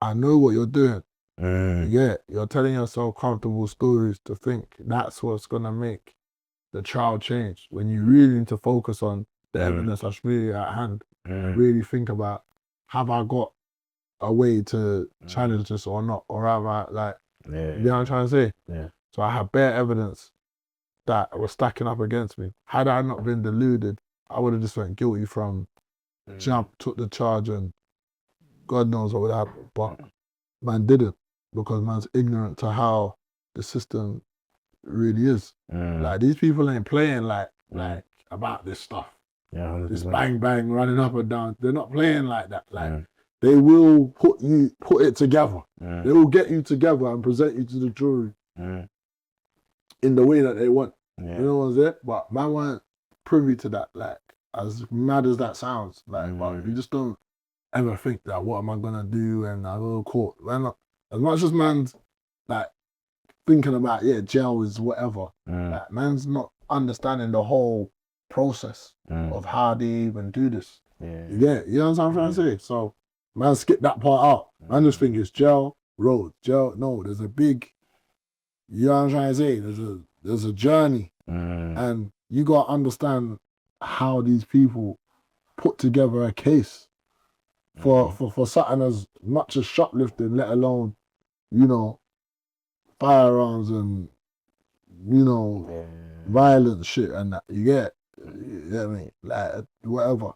I know what you're doing. Yeah, you're telling yourself comfortable stories to think that's what's going to make the trial change, when you really need to focus on the evidence that's really at hand. Really think about, have I got a way to challenge this or not? Or have I, like, you know what I'm trying to say?
Yeah.
So I have bare evidence that was stacking up against me. Had I not been deluded, I would have just went guilty from jump, took the charge, and God knows what would happen. But man didn't, because man's ignorant to how the system really is. Like, these people ain't playing like about this stuff. This bang bang running up and down. They're not playing like that. Like, they will put it together. They will get you together and present you to the jury in the way that they want. You know what I'm saying? But man weren't privy to that. Like, as mad as that sounds, like, but you just don't ever think that, what am I gonna do? And I go to court. Man, as much as man's like thinking about, jail is whatever. Like, man's not understanding the whole process of how they even do this. You get it? You know what I'm trying to say? So, man, skip that part out. Man just think it's jail, road, jail. No, there's a big, you know what I'm trying to say? There's a journey. And you got to understand how these people put together a case for something as much as shoplifting, let alone, you know, firearms and, you know, violent shit and that. You get it? You know what I mean? Like, whatever.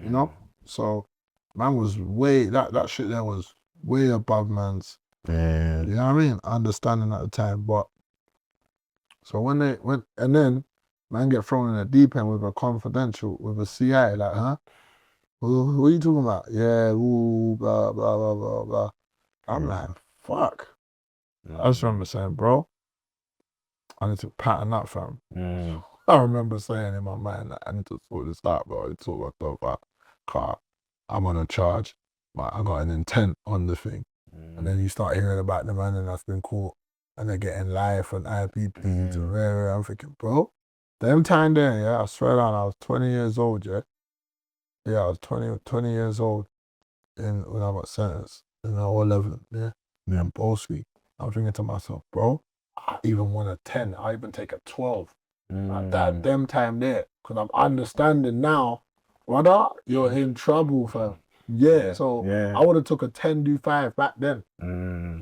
You know? So, man was that shit there was way above man's, you know what I mean? Understanding at the time. But, so and then, man get thrown in the deep end with a confidential, with a CI, like, huh? What are you talking about? Yeah, ooh, blah, blah, blah, blah, blah. I'm like, fuck. I just remember saying, bro, I need to pattern that, fam. I remember saying in my mind that I need to sort this out, bro. I need to sort myself out. Car, I'm on a charge, but I got an intent on the thing. And then you start hearing about the man that's been caught and they're getting life on IPP to rare. I'm thinking, bro, them time there, yeah, I swear down, I was 20 years old, yeah. Yeah, I was 20 years old when I got sentenced in 11, yeah. And Bolsby, I was thinking to myself, bro, I even want a 10, I even take a 12. Like that, them time there, because I'm understanding now, brother, you're in trouble, fam. Yeah, so I would have took a 10 do 5 back then.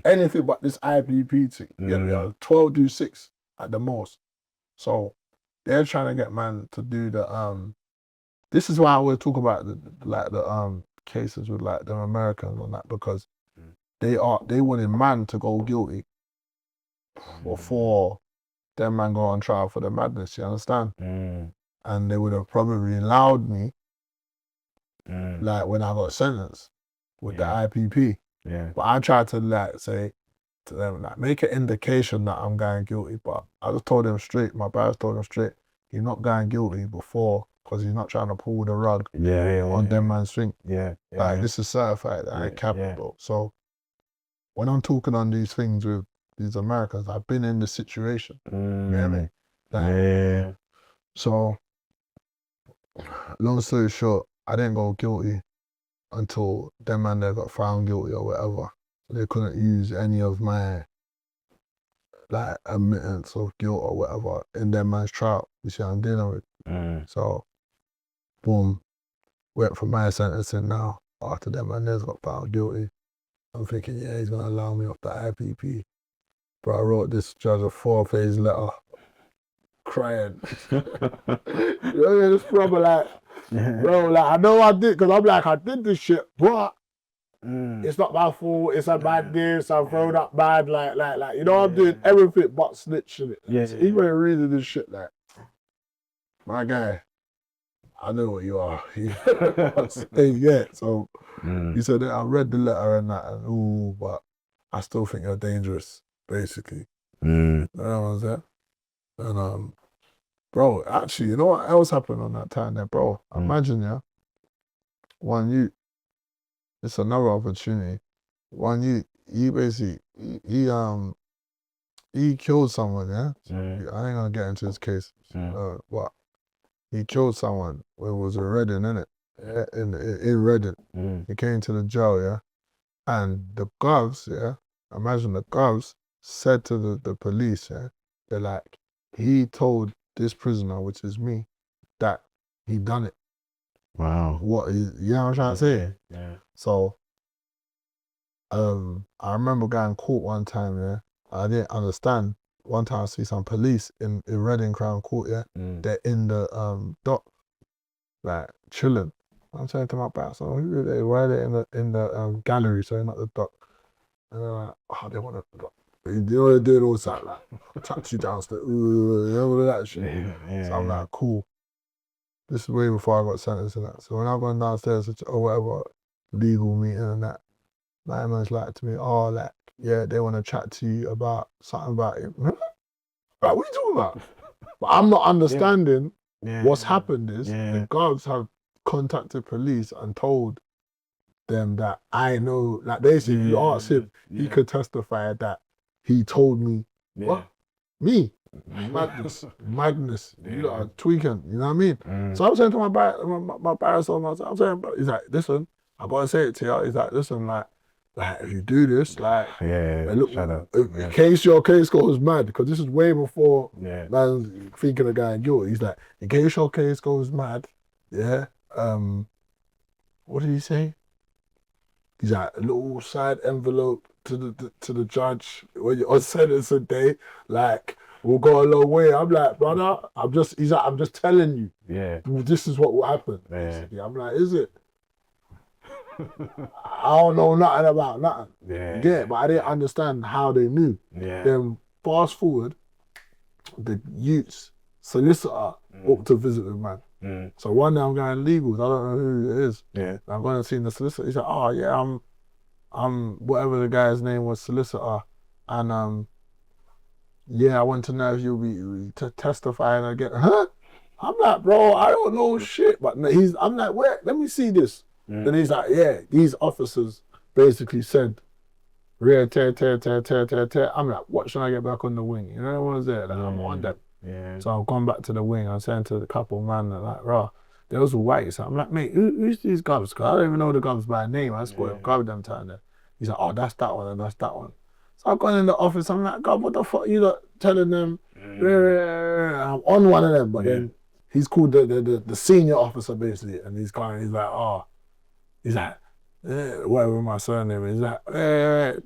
Anything but this IPP thing. Yeah, 12 do 6 at the most. So they're trying to get man to do the this is why I always talk about the cases with like the Americans on that, because they wanted man to go guilty before them man go on trial for the madness, you understand? And they would have probably allowed me like when I got sentenced with the IPP. But I tried to like say to them, like, make an indication that I'm going guilty, but I just told them straight, my brothers told them straight, you're not going guilty before, because he's not trying to pull the rug on them man's thing. Like, this is certified that I ain't capital. So when I'm talking on these things with these Americans, I've been in the situation. You know what I mean? Like, so long story short, I didn't go guilty until them man there got found guilty or whatever. They couldn't use any of my like admittance of guilt or whatever in them man's trial, you see what I'm dealing with. So, boom, went for my sentencing now after them man there's got found guilty. I'm thinking, yeah, he's gonna allow me off the IPP. But I wrote this judge a 4-page letter, crying. You know, it's probably like, bro, like, I know I did, because I'm like, I did this shit, but it's not my fault, it's a bad this, I'm thrown up bad, like, you know, I'm doing everything but snitching it. So he went reading this shit like, my guy, I know what you are. So he said that I read the letter and that, and ooh, but I still think you're dangerous, basically. You know what I'm saying? And bro, actually, you know what else happened on that time there, bro? Imagine, yeah, it's another opportunity. You basically, he killed someone, yeah? I ain't gonna get into his case, but he killed someone when it was in Reading, innit? In Reading. He came to the jail, yeah? And the govs, yeah? Imagine the govs said to the police, yeah? They're like, he told this prisoner, which is me, that he done it.
Wow.
You know what I'm trying to say? So, I remember getting caught one time, yeah? I didn't understand. One time I see some police in Reading Crown Court, yeah? They're in the dock, like, chilling. I'm saying to my back, so who are they? Why are they in the gallery, so not the dock? And they're like, oh, they want to, you know, they're doing all that, like, touch you downstairs, you know, all that shit. So I'm like, cool. This is way before I got sentenced and that. So when I've gone downstairs or whatever, legal meeting and that, my man's like to me, oh, like, yeah, they want to chat to you about something about it. Like, what are you talking about? But I'm not understanding what's happened is the guards have contacted police and told them that I know, like, basically, you asked him, he could testify that he told me What? Me? Madness. You lot are tweaking. You know what I mean? So I'm saying to my barrister, I'm saying, he's like, listen, I gotta say it to you. He's like, listen, like if you do this, like, look, in case your case goes mad, because this is way before man's thinking of guy guilty. He's like, in case your case goes mad, what did he say? He's like, a little side envelope to the judge when you're on sentencing day, like, we'll go a long way. I'm like, brother, he's like, I'm just telling you.
Yeah.
This is what will happen. Yeah. I'm like, is it? I don't know nothing about nothing. Yeah. But I didn't understand how they knew.
Yeah.
Then fast forward, the youth's solicitor up to visit the man. So one day I'm going legals. I don't know who it is.
Yeah.
I'm going to see the solicitor. He's like, oh yeah, I'm whatever the guy's name was, solicitor, and yeah, I want to know if you'll be testifying again. Huh? I'm like, bro, I don't know shit. But I'm like, where? Let me see this. Then he's like, yeah, these officers basically said, rear tear. I'm like, what should I get back on the wing? You know what was there? Like, I'm on that.
Yeah.
So I've gone back to the wing. I'm saying to the couple man, they're like, rah, they was white. So I'm like, mate, who's these gubs? Because I don't even know the gubs by name. I just got them time there. He's like, oh, that's that one and that's that one. So I've gone in the office. I'm like, God, what the fuck you lot telling them? I'm on one of them, but then he's called the senior officer basically, and he's like, whatever my surname is. He's like,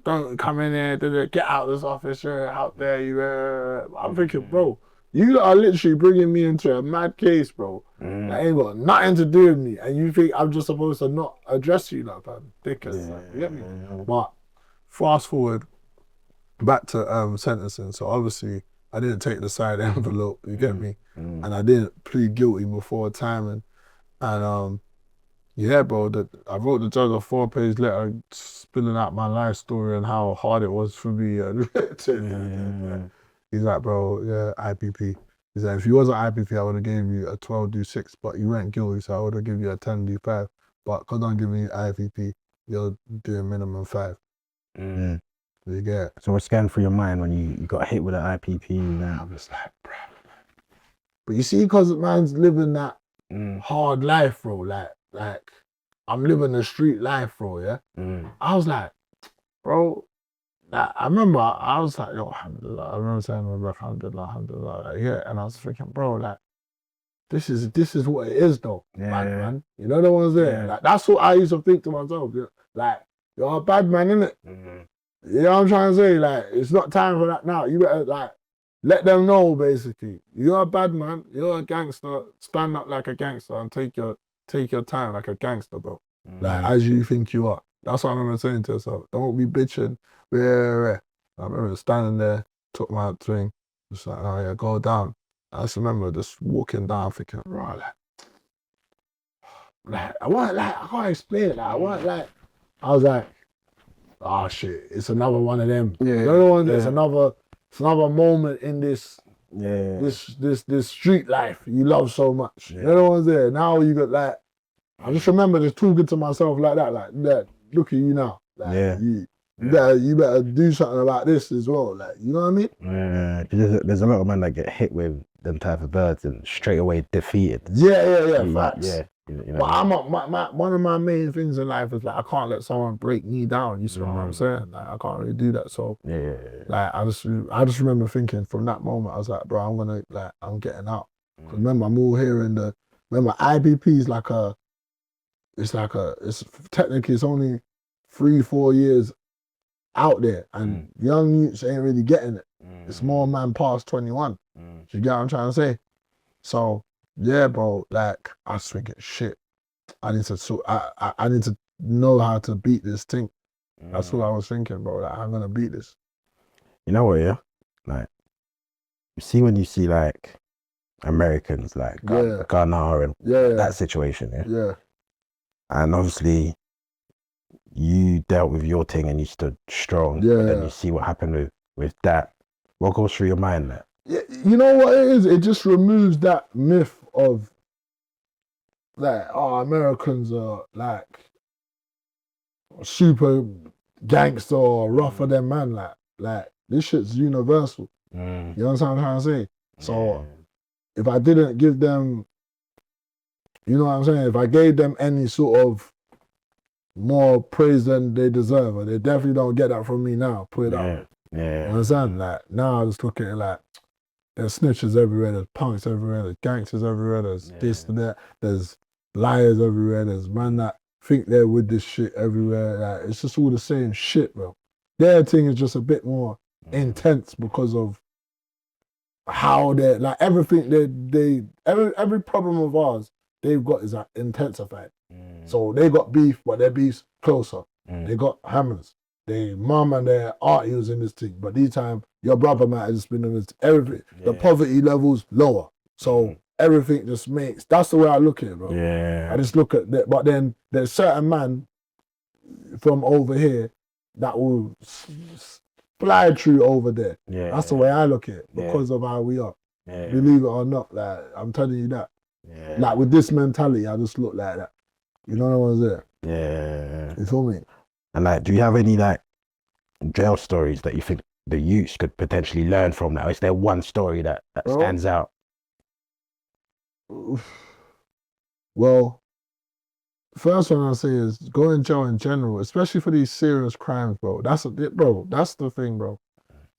don't come in here, get out of this office, out there. I'm thinking, bro, you are literally bringing me into a mad case, bro. That ain't got nothing to do with me, and you think I'm just supposed to not address you like that? Ridiculous. Like, you get me? But fast forward back to sentencing. So obviously I didn't take the side envelope. You get me? And I didn't plead guilty before timing. And yeah, bro, I wrote the judge a 4-page letter spilling out my life story and how hard it was for me. He's like, bro, yeah, IPP. He's like, if you was an IPP, I would have given you a 12-6, but you weren't guilty, so I would have given you a 10-5. But because I'm giving you IPP, you're doing minimum 5. You get it?
So what's going through your mind when you got hit with an IPP? Now
I'm just like, bro. But you see, because man's living that hard life, bro, like I'm living the street life, bro, yeah? I was like, bro, like, I remember I was like, yo, alhamdulillah. I remember saying to my brother, alhamdulillah, like, yeah. And I was thinking, bro, like, this is what it is, though, man. You know the ones there? Yeah. Like, that's what I used to think to myself. Like, you're a bad man, innit? You know what I'm trying to say? Like, it's not time for that now. You better, like, let them know, basically. You're a bad man. You're a gangster. Stand up like a gangster and take your time like a gangster, bro. Like, as you think you are. That's what I remember saying to yourself. Don't be bitching. I remember standing there, took my thing, just like, oh yeah, go down. I just remember just walking down thinking, right, I can't explain it. I was like, oh shit, it's another one of them. Yeah. You know what? It's another moment in this street life you love so much. Yeah. You know what I'm saying? Now you got like, I just remember just talking to myself like that, look at you now. Like, you better do something about this as well. Like, you know what I mean?
Yeah, there's a lot of men that get hit with them type of birds and straight away defeated.
Yeah, facts.
Yeah. You know,
but one of my main things in life is like, I can't let someone break me down. You see what I'm saying? Like, I can't really do that. So like, I just remember thinking from that moment, I was like, bro, I'm getting out. Because remember, I'm all here in remember IPP is technically it's only 3-4 years out there, and young youths ain't really getting it. It's more man past 21. You get what I'm trying to say? So yeah, bro, like, I was thinking, shit, I need to know how to beat this thing. That's what I was thinking, bro. Like, I'm gonna beat this.
You know what, yeah? Like, you see when you see like Americans like Ghana and that situation,
Yeah.
And obviously you dealt with your thing and you stood strong.
Yeah.
And then you see what happened with that. What goes through your mind there?
Yeah, you know what it is? It just removes that myth of like, oh, Americans are like super gangster or rougher than man. Like This shit's universal. You know what I'm trying to say? So if I didn't give them, you know what I'm saying? If I gave them any sort of more praise than they deserve, and they definitely don't get that from me now, put it up. You understand? Like, now I just look at it like, there's snitches everywhere, there's punks everywhere, there's gangsters everywhere, there's this and that, there's liars everywhere, there's man that think they're with this shit everywhere. Like, it's just all the same shit, bro. Their thing is just a bit more intense because of how they're, like, everything every problem of ours they've got is like, intensified. So they got beef, but their beef's closer. They got hammers. Their mum and their auntie was in this thing, but this time your brother might have just been in this. Everything, the poverty levels lower, so everything just makes. That's the way I look at it, bro. I just look at that, but then there's certain man from over here that will fly through over there. That's the way I look at it because of how we are. Believe it or not, like I'm telling you that. Like with this mentality, I just look like that. You know what I'm saying? You feel me?
And like, do you have any like jail stories that you think the youths could potentially learn from that? Or is there one story that stands out?
Well, first one I'll say is go in jail in general, especially for these serious crimes, bro. That's the thing, bro.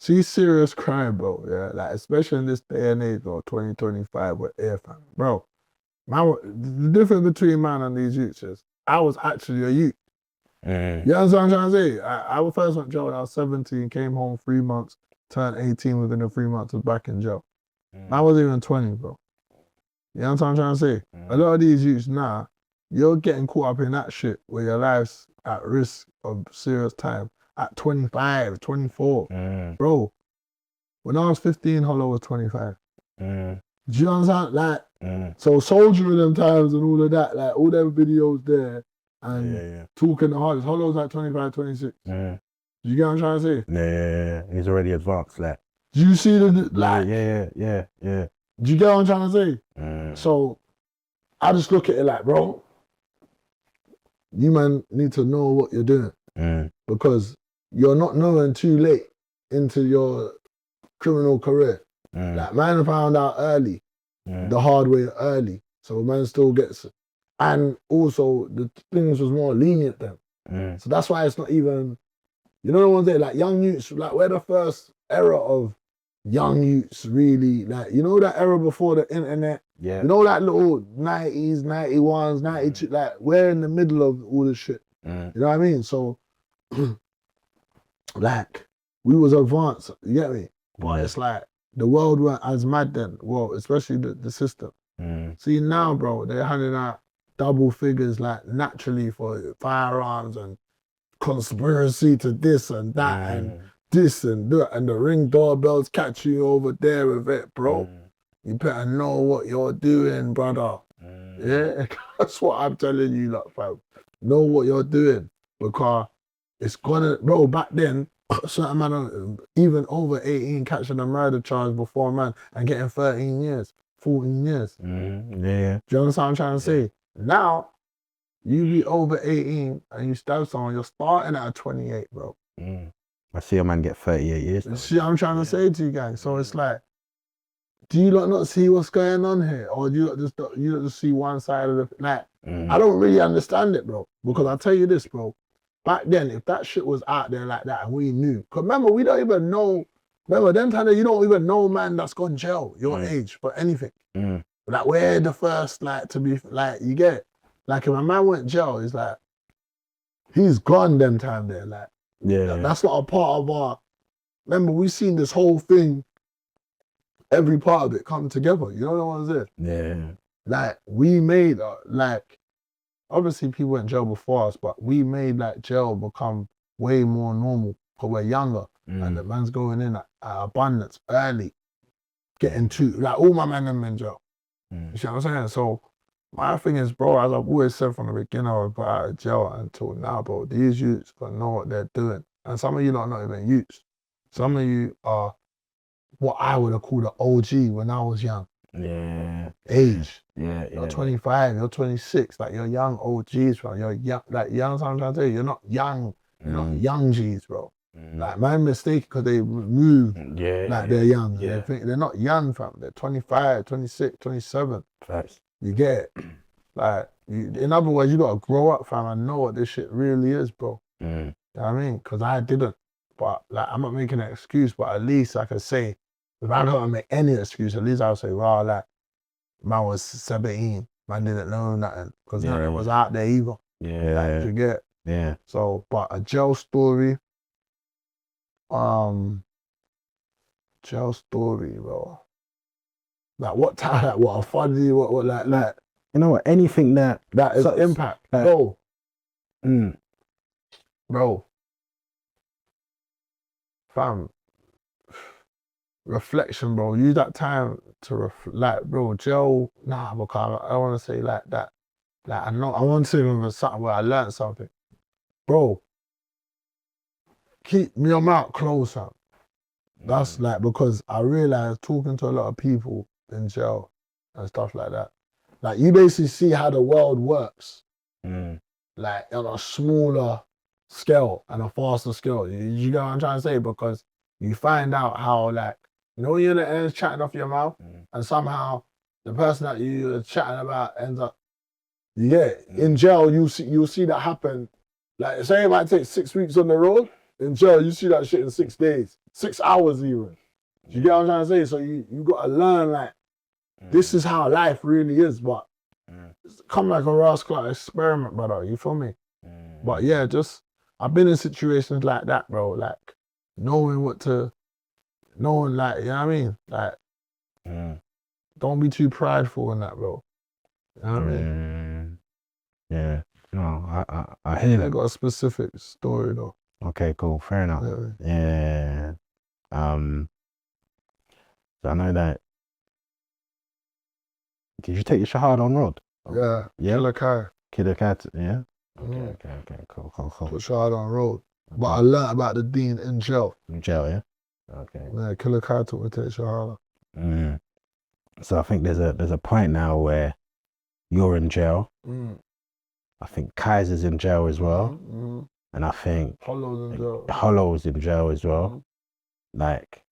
See serious crime, bro. Yeah, like especially in this day and age, or 2025 with air fam, bro. The difference between man and these youths is I was actually a youth. You know what I'm trying to say? I first went to jail when I was 17, came home 3 months, turned 18 within the 3 months, was back in jail. I wasn't even 20, bro. You know what I'm trying to say? A lot of these youths now, you're getting caught up in that shit where your life's at risk of serious time at 25, 24. Bro, when I was 15, Hollow was 25. Do you understand? Like, so soldiering them times and all of that, like all them videos there, and talking the hardest. Hollow's like 25, 26. You get what I'm trying to say?
Yeah. He's already advanced, like.
Do you see the, like?
Yeah.
Do you get what I'm trying to say? So, I just look at it like, bro, you man need to know what you're doing. Because you're not knowing too late into your criminal career. Like, man found out early, the hard way early. So, man still gets. And also, the things was more lenient then. So that's why it's not even, you know what I'm saying? Like, young youths, like, we're the first era of young youths, really. Like, you know that era before the internet? You know that little 90s, 91s, 92, like, we're in the middle of all this shit. You know what I mean? So, like, we was advanced, you get me? But it's like, the world weren't as mad then. Well, especially the system. See, now, bro, they're handing out double figures, like, naturally for firearms and conspiracy to this and that and this and that, and the Ring doorbells catch you over there with it, bro. You better know what you're doing, brother. Yeah, that's what I'm telling you, like, fam. Know what you're doing, because it's gonna, bro, back then, certain man, even over 18, catching a murder charge before, man, and getting 13 years, 14 years. Do you understand what I'm trying to say? Now, you be over 18 and you stab someone, you're starting at 28, bro.
I see a man get 38 years.
You see what I'm trying to say to you guys? So it's like, do you not see what's going on here? Or do you not just see one side of the, like, I don't really understand it, bro. Because I'll tell you this, bro. Back then, if that shit was out there like that and we knew, because remember, we don't even know, remember, them time you don't even know man that's gone jail, your age, for anything. Like, we're the first, like, to be, like, you get it? Like, if a man went jail, it's like, he's gone them time there, like. That's not a part of our, remember, we seen this whole thing, every part of it come together, you know what I'm saying? Like, we made, like, obviously people went jail before us, but we made, like, jail become way more normal, because we're younger, and the man's going in at abundance, early, getting to, like, all my men are in jail. You see what I'm saying? So, my thing is, bro, as I've always said from the beginning, I got out of jail until now, bro, these youths gotta know what they're doing. And some of you lot not even youths. Some of you are what I would have called an OG when I was young. Age. You're 25, you're 26, like, you're young OGs, bro. You're young, like, young, I'm trying to tell you, you're not young G's, bro. Like, man mistaken because they move like they're young.
Yeah.
They think they're not young, fam. They're 25, 26, 27.
Facts.
You get it? Like, in other words, you got to grow up, fam, and know what this shit really is, bro. You know what I mean? Because I didn't. But, like, I'm not making an excuse, but at least I can say, if I don't make any excuse, at least I'll say, wow, like, man was 17. Man didn't know nothing. Because nothing was out there either.
Yeah.
You get it?
Yeah.
So, but a jail story, bro. Like, what time, like, what, a funny, what, like.
You know what? Anything that
That is impact. Bro. Bro. Fam. Reflection, bro. Use that time to like, bro, jail. Nah, because I want to say like that. Like, I want to say it was something where I learned something. Bro. Keep your mouth closed, fam. That's like, because I realized talking to a lot of people in jail and stuff like that. Like, you basically see how the world works. Like, on a smaller scale and a faster scale. You know what I'm trying to say? Because you find out how, like, you know, when you're in the end chatting off your mouth and somehow the person that you're chatting about ends up, in jail, you'll see that happen. Like, say it might take 6 weeks on the road, in jail, you see that shit in 6 days, 6 hours even. You get what I'm trying to say? So you got to learn, like, this is how life really is, but it's come like a rascal experiment, brother. You feel me? But yeah, I've been in situations like that, bro. Like, knowing, like, you know what I mean? Like, don't be too prideful in that, bro. You know what I mean?
Yeah. No, I hear that.
I got a specific story, though.
Okay, cool. Fair enough. Yeah. So I know that. Did you take your shahada on road?
Yeah. Killer Kai.
Yeah. Okay. Cool.
Put shahada on road. But I learned about the dean in jail.
In jail, yeah. Okay.
Yeah, Killer Kai took me to the shahada.
So I think there's a point now where you're in jail. I think Kaiser's in jail as well. And I think Hollow's in jail as well. Like,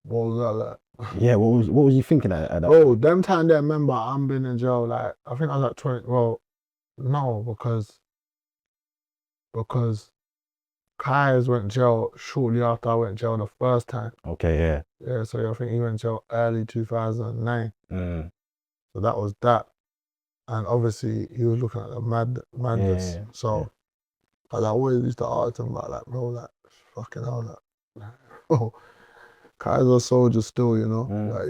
what was that like?
Yeah, what was you thinking at that?
Oh, them time there, remember, I'm been in jail, like, I think I was at 20, well, no, because Kai's went jail shortly after I went jail the first time.
Okay, yeah.
Yeah, so I think he went jail early 2009. So that was that. And obviously, he was looking at the madness. So, because I always used to ask him about, like, bro, like, fucking hell, like, oh, Kai's a soldier still, you know? Like,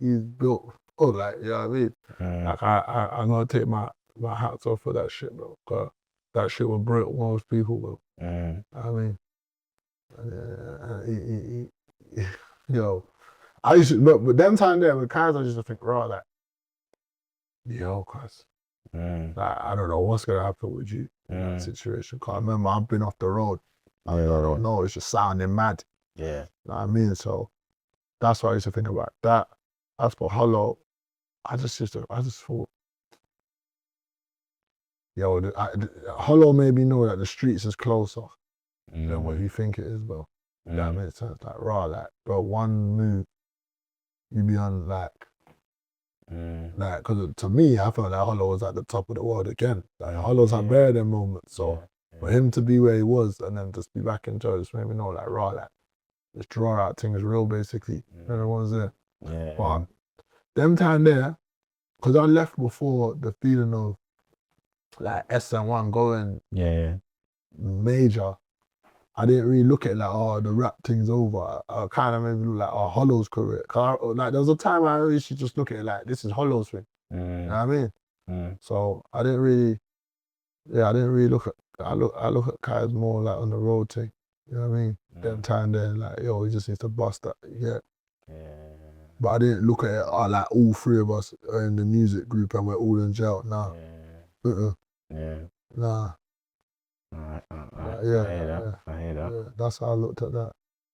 he's built, like, you know what I mean? Like, I'm gonna take my hats off for that shit, bro. Cause that shit will break most people, bro. I mean, yo, I used to, but them time there with Kai's, I used to think, raw, like, yo, cuz, like, I don't know what's gonna happen with you in that situation. Cause I remember I've been off the road. I don't know, it's just sounding mad.
Yeah.
You know what I mean? So that's what I used to think about. That, as for Hollow, I just thought, yo, Hollow made me know that the streets is closer than what you think it is, bro. That makes sense. Like, raw, like, bro, one move, you be on, like, because to me, I felt like Hollow was at the top of the world again. Like, Hollow's had better than moments, so for him to be where he was and then just be back in jail just made me know, like, raw, like, this draw out thing is real, basically. Everyone's there. But them time there, because I left before the feeling of, like, Sn1 going major, I didn't really look at it like, oh, the rap thing's over. I kind of maybe look like, oh, Hollow's career. Like, there was a time I used to just look at it like, this is Hollow's thing. You know what I mean? So I didn't really look at, I look at Kai as more like on the road thing. You know what I mean? Them time there, like, yo, he just needs to bust that. But I didn't look at it like all three of us are in the music group and we're all in jail. Nah. Nah.
I hear that.
Yeah, that's how I looked at that.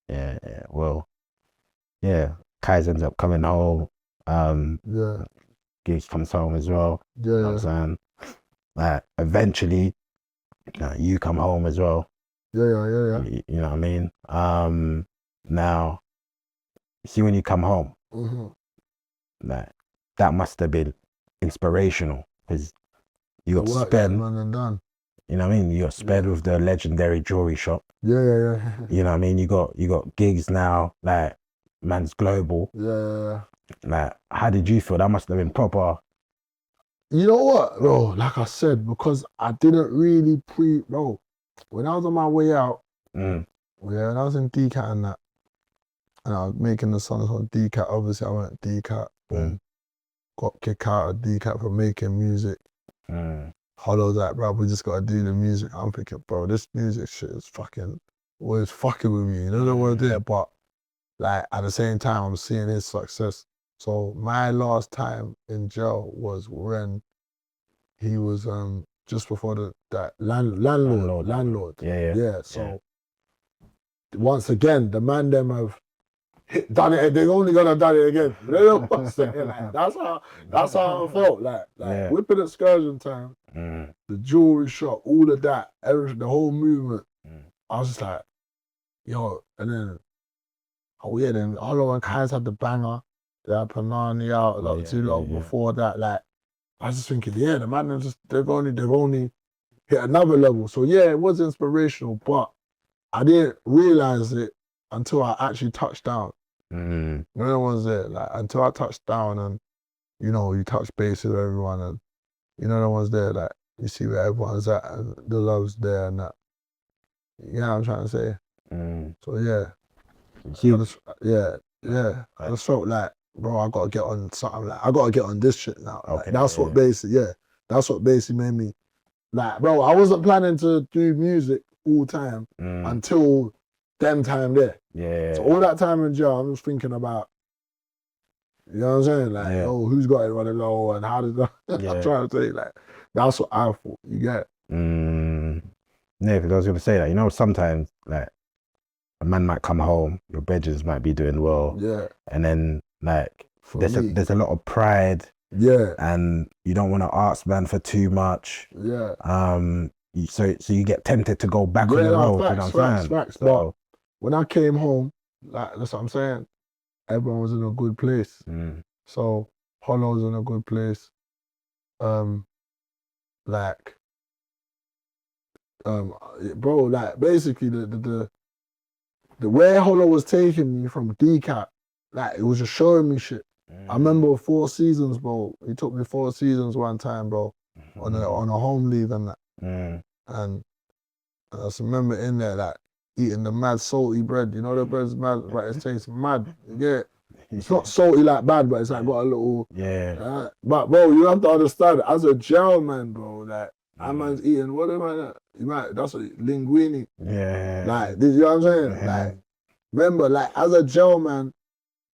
Yeah. Well, Kai's ends up coming home. Gigs comes home as well. You know what I'm saying? Like, eventually, You come home as well.
Yeah.
You know what I mean? Now, see when you come home, like that must have been inspirational because you got Spen.
Done.
You know what I mean? You got Spen with the legendary jewelry shop.
Yeah.
You know what I mean? You got gigs now, like man's global.
Yeah.
Like, how did you feel? That must have been proper.
You know what, bro? Like I said, because I didn't really bro. When I was on my way out, when I was in DCAT and that, and I was making the songs on DCAT. Obviously, I went DCAT. Got kicked out of DCAT for making music. Hollow's like, bro, we just gotta do the music. I'm thinking, bro, this music shit is always fucking with me. You know what I'm there, but like at the same time, I'm seeing his success. So my last time in jail was when he was just before that landlord. Yeah. So once again, the man them have done it. They're only gonna done it again. You know what I'm saying? Like, that's how I felt. Like whipping excursion time, the jewelry shop, all of that, everything, the whole movement. I was just like, yo, and then then Hollow and Kai's had the banger. They had Panani out like too long before that. Like I was just thinking, the man they've only hit another level. So it was inspirational, but I didn't realize it until I actually touched down. No one's there. Like until I touched down and you touch base with everyone and no one's there. Like you see where everyone's at and the love's there and that. You know what I'm trying to say? So I just felt like, bro, I gotta get on something. Like I gotta get on this shit now. Okay, like, that's what basically made me like, bro. I wasn't planning to do music all time until them time there. So all that time in jail, I'm just thinking about, you know what I'm saying? Like, oh, who's got it running low and how does that? I'm trying to say, like, that's what I thought. You get?
Yeah, because I was gonna say that. Sometimes like a man might come home, your bedrooms might be doing well. And then like there's a lot of pride. And you don't want to ask man for too much. So you get tempted to go back on the road.
Facts,
you know what I'm saying?
Facts. But when I came home, like that's what I'm saying, everyone was in a good place. So Hollow was in a good place. Bro, like basically the way Hollow was taking me from DCAT, like it was just showing me shit. I remember 4 seasons, bro. He took me 4 seasons one time, bro, on a home leave and that. And I just remember in there, like, eating the mad salty bread. You know the bread's mad, but it tastes mad. You get it? It's not salty like bad, but it's like got a little... but, bro, you have to understand, as a jail man, bro, like, that man's eating, what am I... that's what, linguine. Like, you know what I'm saying? Like, remember, like, as a jail man,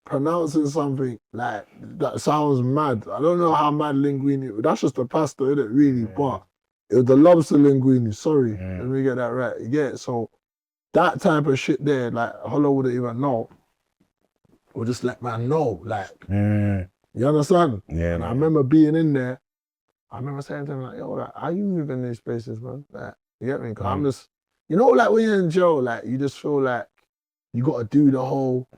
pronouncing something, like, that sounds mad. I don't know how mad linguine... That's just the pasta, innit, really, but... It was the lobster linguine, sorry. Let me get that right. You get it? So that type of shit there, like Hollow wouldn't even know. Or just let man know. Like you understand? And I remember being in there, I remember saying to him, like, yo, like, how you moving these spaces, man? Like, you get me? Cause I'm just, like when you're in jail, like you just feel like you gotta do the whole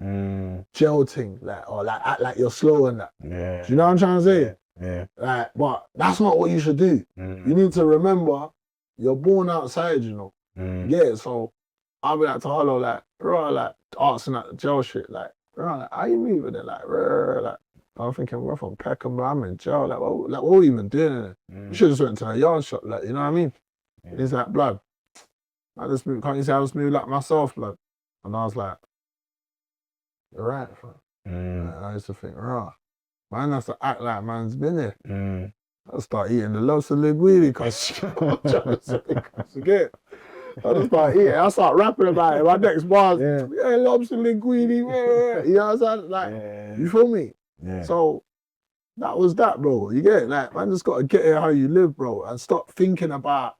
jail thing, like, or like act like you're slow and that. Do you know what I'm trying to say? Like, but that's not what you should do. You need to remember you're born outside, so I'll be like to Hollow, like, bro, like asking that jail shit, like, bro, like, how you moving it? Like, I'm thinking, we're from Peckham, but I'm in jail. Like, what are we even doing? We should just went to a yarn shop, like, you know what I mean? He's like, blood, can't you say I just move like myself, blood? And I was like, you're right, fam. I used to think, rah. Man has to act like man's been there. I start eating the lobster linguine because I just start eating. I start rapping about it. My next bars, lobster linguine. You know what I'm saying? Like, you feel me? So that was that, bro. You get it? Like, man just got to get it how you live, bro, and stop thinking about,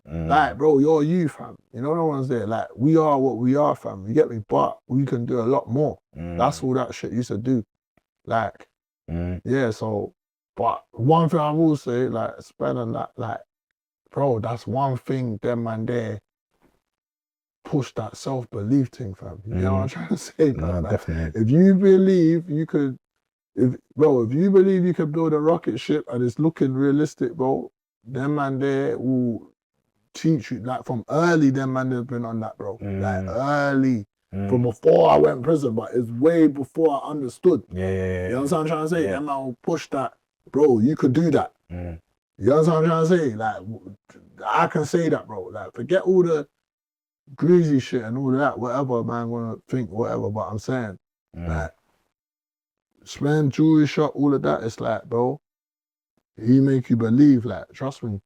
like, bro, you're you, fam. You know, no one's there. Like, we are what we are, fam. You get me? But we can do a lot more. That's all that shit used to do. Like, so, but one thing I will say, like, Spen and that, like, bro, that's one thing them man there push that self-belief thing, fam. You know what I'm trying to say?
No,
Like,
definitely.
if you believe you could, if you believe you could build a rocket ship and it's looking realistic, bro, them man there will teach you, like from early, them man they've been on that, bro. Like early. From before I went in prison, but it's way before I understood.
Yeah.
You know what I'm trying to say?
Yeah.
Them man will push that, bro, you could do that. You know what I'm trying to say? Like, I can say that, bro. Like, forget all the greasy shit and all of that, whatever man wanna think, whatever, but I'm saying, like, Spen, jewelry shop, all of that, it's like, bro, he make you believe, like, trust me,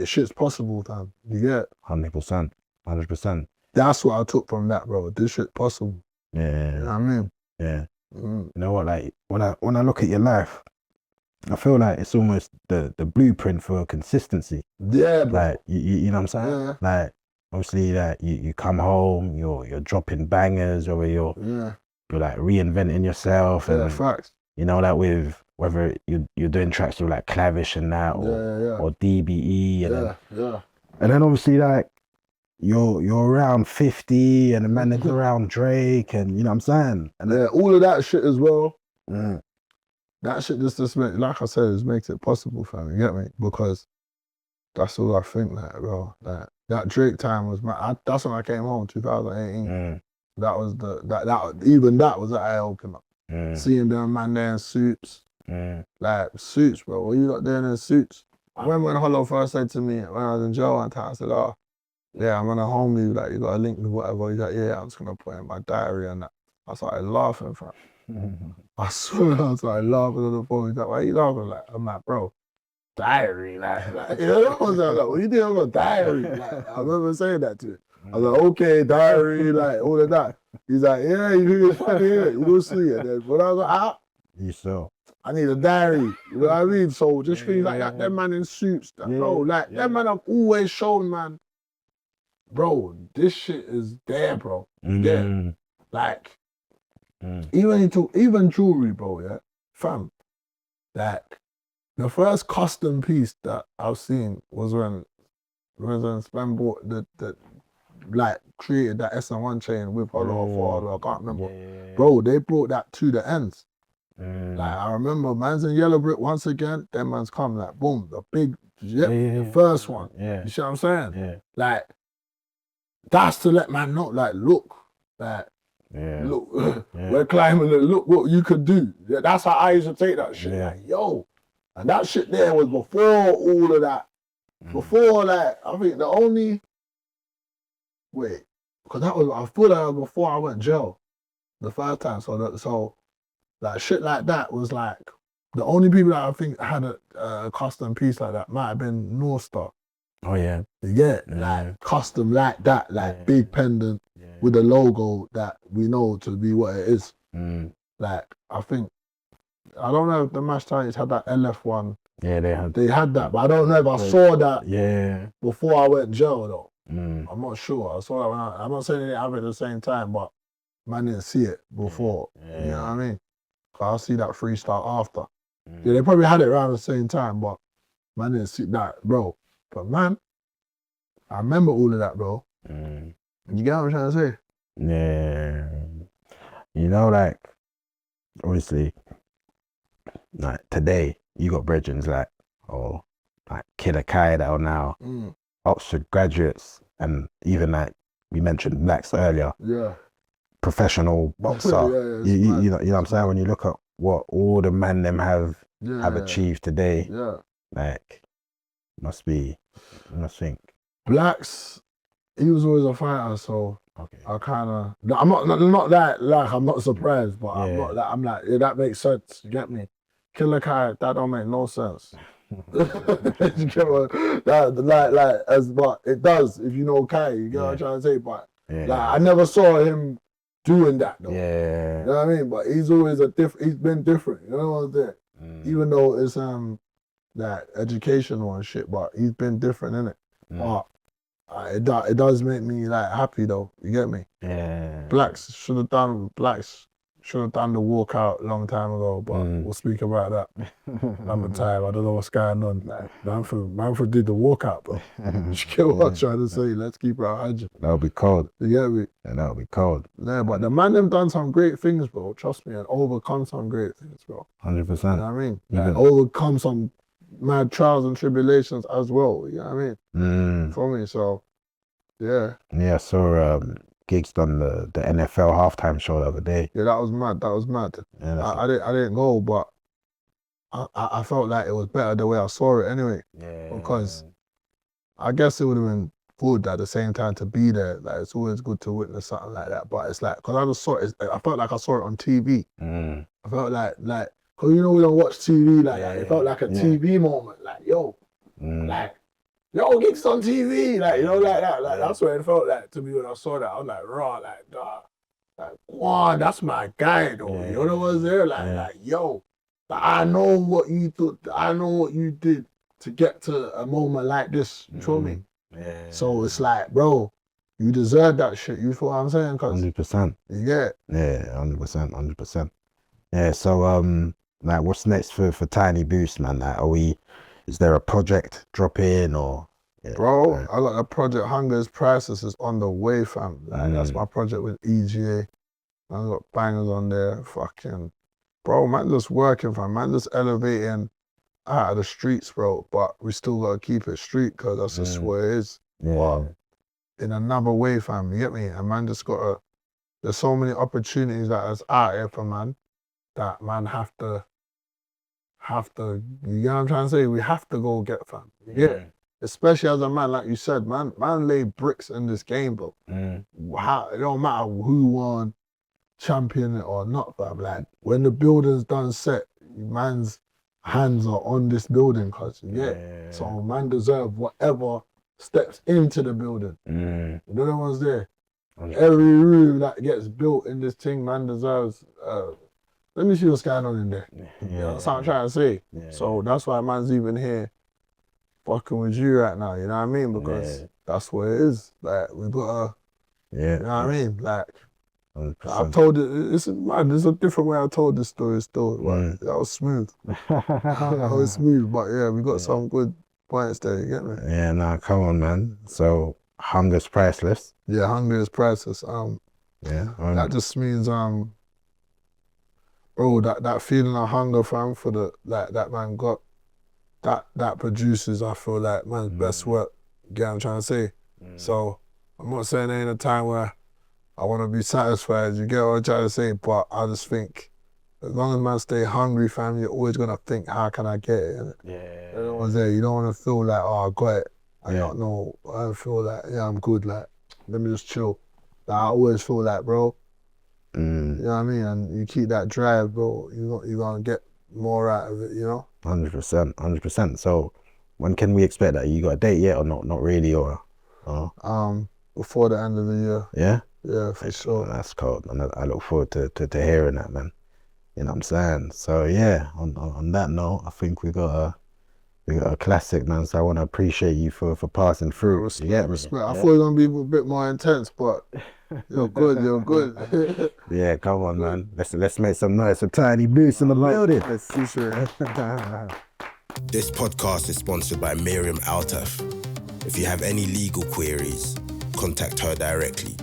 shit's possible, fam. You get
100%. 100%.
That's what I took from that, bro. This shit's possible.
Yeah.
You know what I mean?
Yeah. You know what, like, when I look at your life, I feel like it's almost the blueprint for consistency.
Yeah, bro.
Like, you know what I'm saying?
Yeah.
Like, obviously, like, you come home, you're dropping bangers, or you're like reinventing yourself,
Yeah,
and
facts.
you know, like with whether you're doing tracks with like Clavish and that, or DBE, and then obviously like you're around 50, and the man is around Drake, and you know what I'm saying? And
all of that shit as well. That shit just make, like I said, just makes it possible, fam. You get me? Because that's all I think, like, bro. Like, that Drake time was that's when I came home, 2018. That was even that was an eye opener. Seeing them man there in suits. Like, suits, bro. What you got there in suits? I remember when Hollow first said to me when I was in jail one time, I said, oh, yeah, I'm gonna home you, like, you got a link with whatever. He's like, yeah, I'm just gonna put in my diary and that. I started laughing, fam. I swear, I started laughing on the phone. He's like, why are you laughing? Like, I'm like, bro, diary, like you know what I'm saying? Like, what you doing on a diary? Like, I remember saying that to him. I was like, okay, diary, like, all of that. He's like, yeah, you funny, you go see it. Then when I was out,
you saw.
I need a diary. You know what I mean? So just things like that, them man in suits, bro, like, them man have always shown, man, bro, this shit is there, bro. Yeah. Like, even jewelry, bro, yeah, fam. Like, the first custom piece that I've seen was when Spen bought the like created that Sn1 chain with Hollow, I can't remember. Bro, they brought that to the ends. Like, I remember man's in Yellow Brick once again, them man's come like boom, the big the first one. You see what I'm saying? Like, that's to let man know, like, look, like, look, we're climbing it, look what you could do. That's how I used to take that shit. Like, yo. And that shit there was before all of that. Before, like, I think the only, because that was, I feel like before I went jail the first time. So like, shit like that was like, the only people that I think had a custom piece like that might have been North Star.
Oh, yeah.
Like, custom like that, like, big pendant with the logo that we know to be what it is. Like, I think, I don't know if the Mash Titans had that LF one.
Yeah,
they had that, but I don't know if I saw that before I went jail, though. I'm not sure. I saw that I'm not saying they didn't have it at the same time, but man didn't see it before. You know what I mean? I'll see that freestyle after. Yeah, they probably had it around the same time, but man didn't see that, bro. But man, I remember all of that, bro. You get what I'm trying to say?
Yeah. You know, like, obviously, like, today, you got brethrens like Killer Kai that are now Oxford graduates, and even like we mentioned Blacks earlier. Professional boxer. You know what I'm saying? When you look at what all the men them have achieved today, like, you must think.
Blacks, he was always a fighter, so I kind of, I'm not that, like, I'm not surprised, but I'm not that, I'm like, yeah, that makes sense, you get me? Killer Kai, that don't make no sense. You get what, but it does, if you know Kai, you get what I'm trying to say, but like, I never saw him doing that, though. You know what I mean? But he's always he's been different, you know what I'm saying? Even though it's that educational and shit, but he's been different, innit? But it does make me, like, happy, though, you get me? Blacks should have done Blacks. Should have done the walkout a long time ago, but we'll speak about that another time. I don't know what's going on. Like, Manfred did the walkout, bro. You get what I'm trying to say? Let's keep it 100.
That'll be cold.
You get me?
Yeah, that'll be cold.
Yeah, but the man them done some great things, bro. Trust me, and overcome some great things, bro.
100%.
You know what I mean? Like, overcome some mad trials and tribulations as well. You know what I mean? For me, so yeah.
Yeah, I saw Gigs done the NFL halftime show the other day.
Yeah, that was mad. Yeah, I didn't go, but I felt like it was better the way I saw it anyway.
Yeah.
Because I guess it would have been good at the same time to be there. Like, it's always good to witness something like that. But it's like, because I just saw it, I felt like I saw it on TV. I felt like, because you know we don't watch TV like that. It felt like a TV moment. Like, yo, like, yo, Gigs on TV. Like, you know, like that. Like, that's what it felt like to me when I saw that. I was like, raw, like, dog. Like, wow, that's my guy, though. You know what was there? Like, yo, I know what you thought. I know what you did to get to a moment like this. You feel me?
Yeah.
So it's like, bro, you deserve that shit. You feel what I'm saying?
100%.
You get it?
Yeah, 100%. Yeah, so like, what's next for Tiny Boost, man? Like, is there a project dropping or? Yeah,
bro, I got a project. Hunger's Priceless is on the way, fam. Like, that's my project with EGA. I got bangers on there. Fucking, bro, man, just working, fam. Man, just elevating out of the streets, bro. But we still gotta keep it street, cause that's just what it is.
Yeah.
But in another way, fam. You get me? And man, just gotta. There's so many opportunities that is out here for man. That man have to. You know what I'm trying to say? We have to go get, fam. Yeah. Especially as a man, like you said, man lay bricks in this game, bro. It don't matter who won, champion it or not, fam. Like, when the building's done set, man's hands are on this building, cause so man deserve whatever steps into the building. You know the ones there. Every room that gets built in this thing, man deserves. Let me see what's going on in there. That's what I'm trying to say. So that's why man's even here fucking with you right now, you know what I mean? Because that's what it is. Like, we gotta, you know what I mean? Like, 100%. I've told it, there's a different way I told this story still, but that was smooth. That was smooth, but yeah, we got some good points there, you get me?
Yeah, nah, come on, man. So, Hunger's Priceless?
Yeah, Hunger is Priceless. That just means, bro, that feeling of hunger, fam, for that man got, that produces, I feel like, man's best work. You get what I'm trying to say? So, I'm not saying there ain't a time where I want to be satisfied, you get what I'm trying to say? But I just think, as long as man stay hungry, fam, you're always going to think, how can I get it? Innit? You know what I'm saying? You don't want to feel like, oh, I got it. I don't know. I don't feel like, yeah, I'm good. Like, let me just chill. Like, I always feel like, bro, you know what I mean? And you keep that drive, bro, you're going to get more out of it, you know?
100%. So, when can we expect that? You got a date yet or not? Not really, or?
Before the end of the year.
Yeah?
Yeah, for sure.
That's cold. And I look forward to hearing that, man. You know what I'm saying? So yeah, on that note, I think we got a classic, man. So I want to appreciate you for passing through.
Respect. I thought it was gonna be a bit more intense, but you're good.
Yeah, come on, man. Let's make some noise for Tiny Boost in the building.
Let's see sure.
This podcast is sponsored by Miriam Altaf. If you have any legal queries, contact her directly.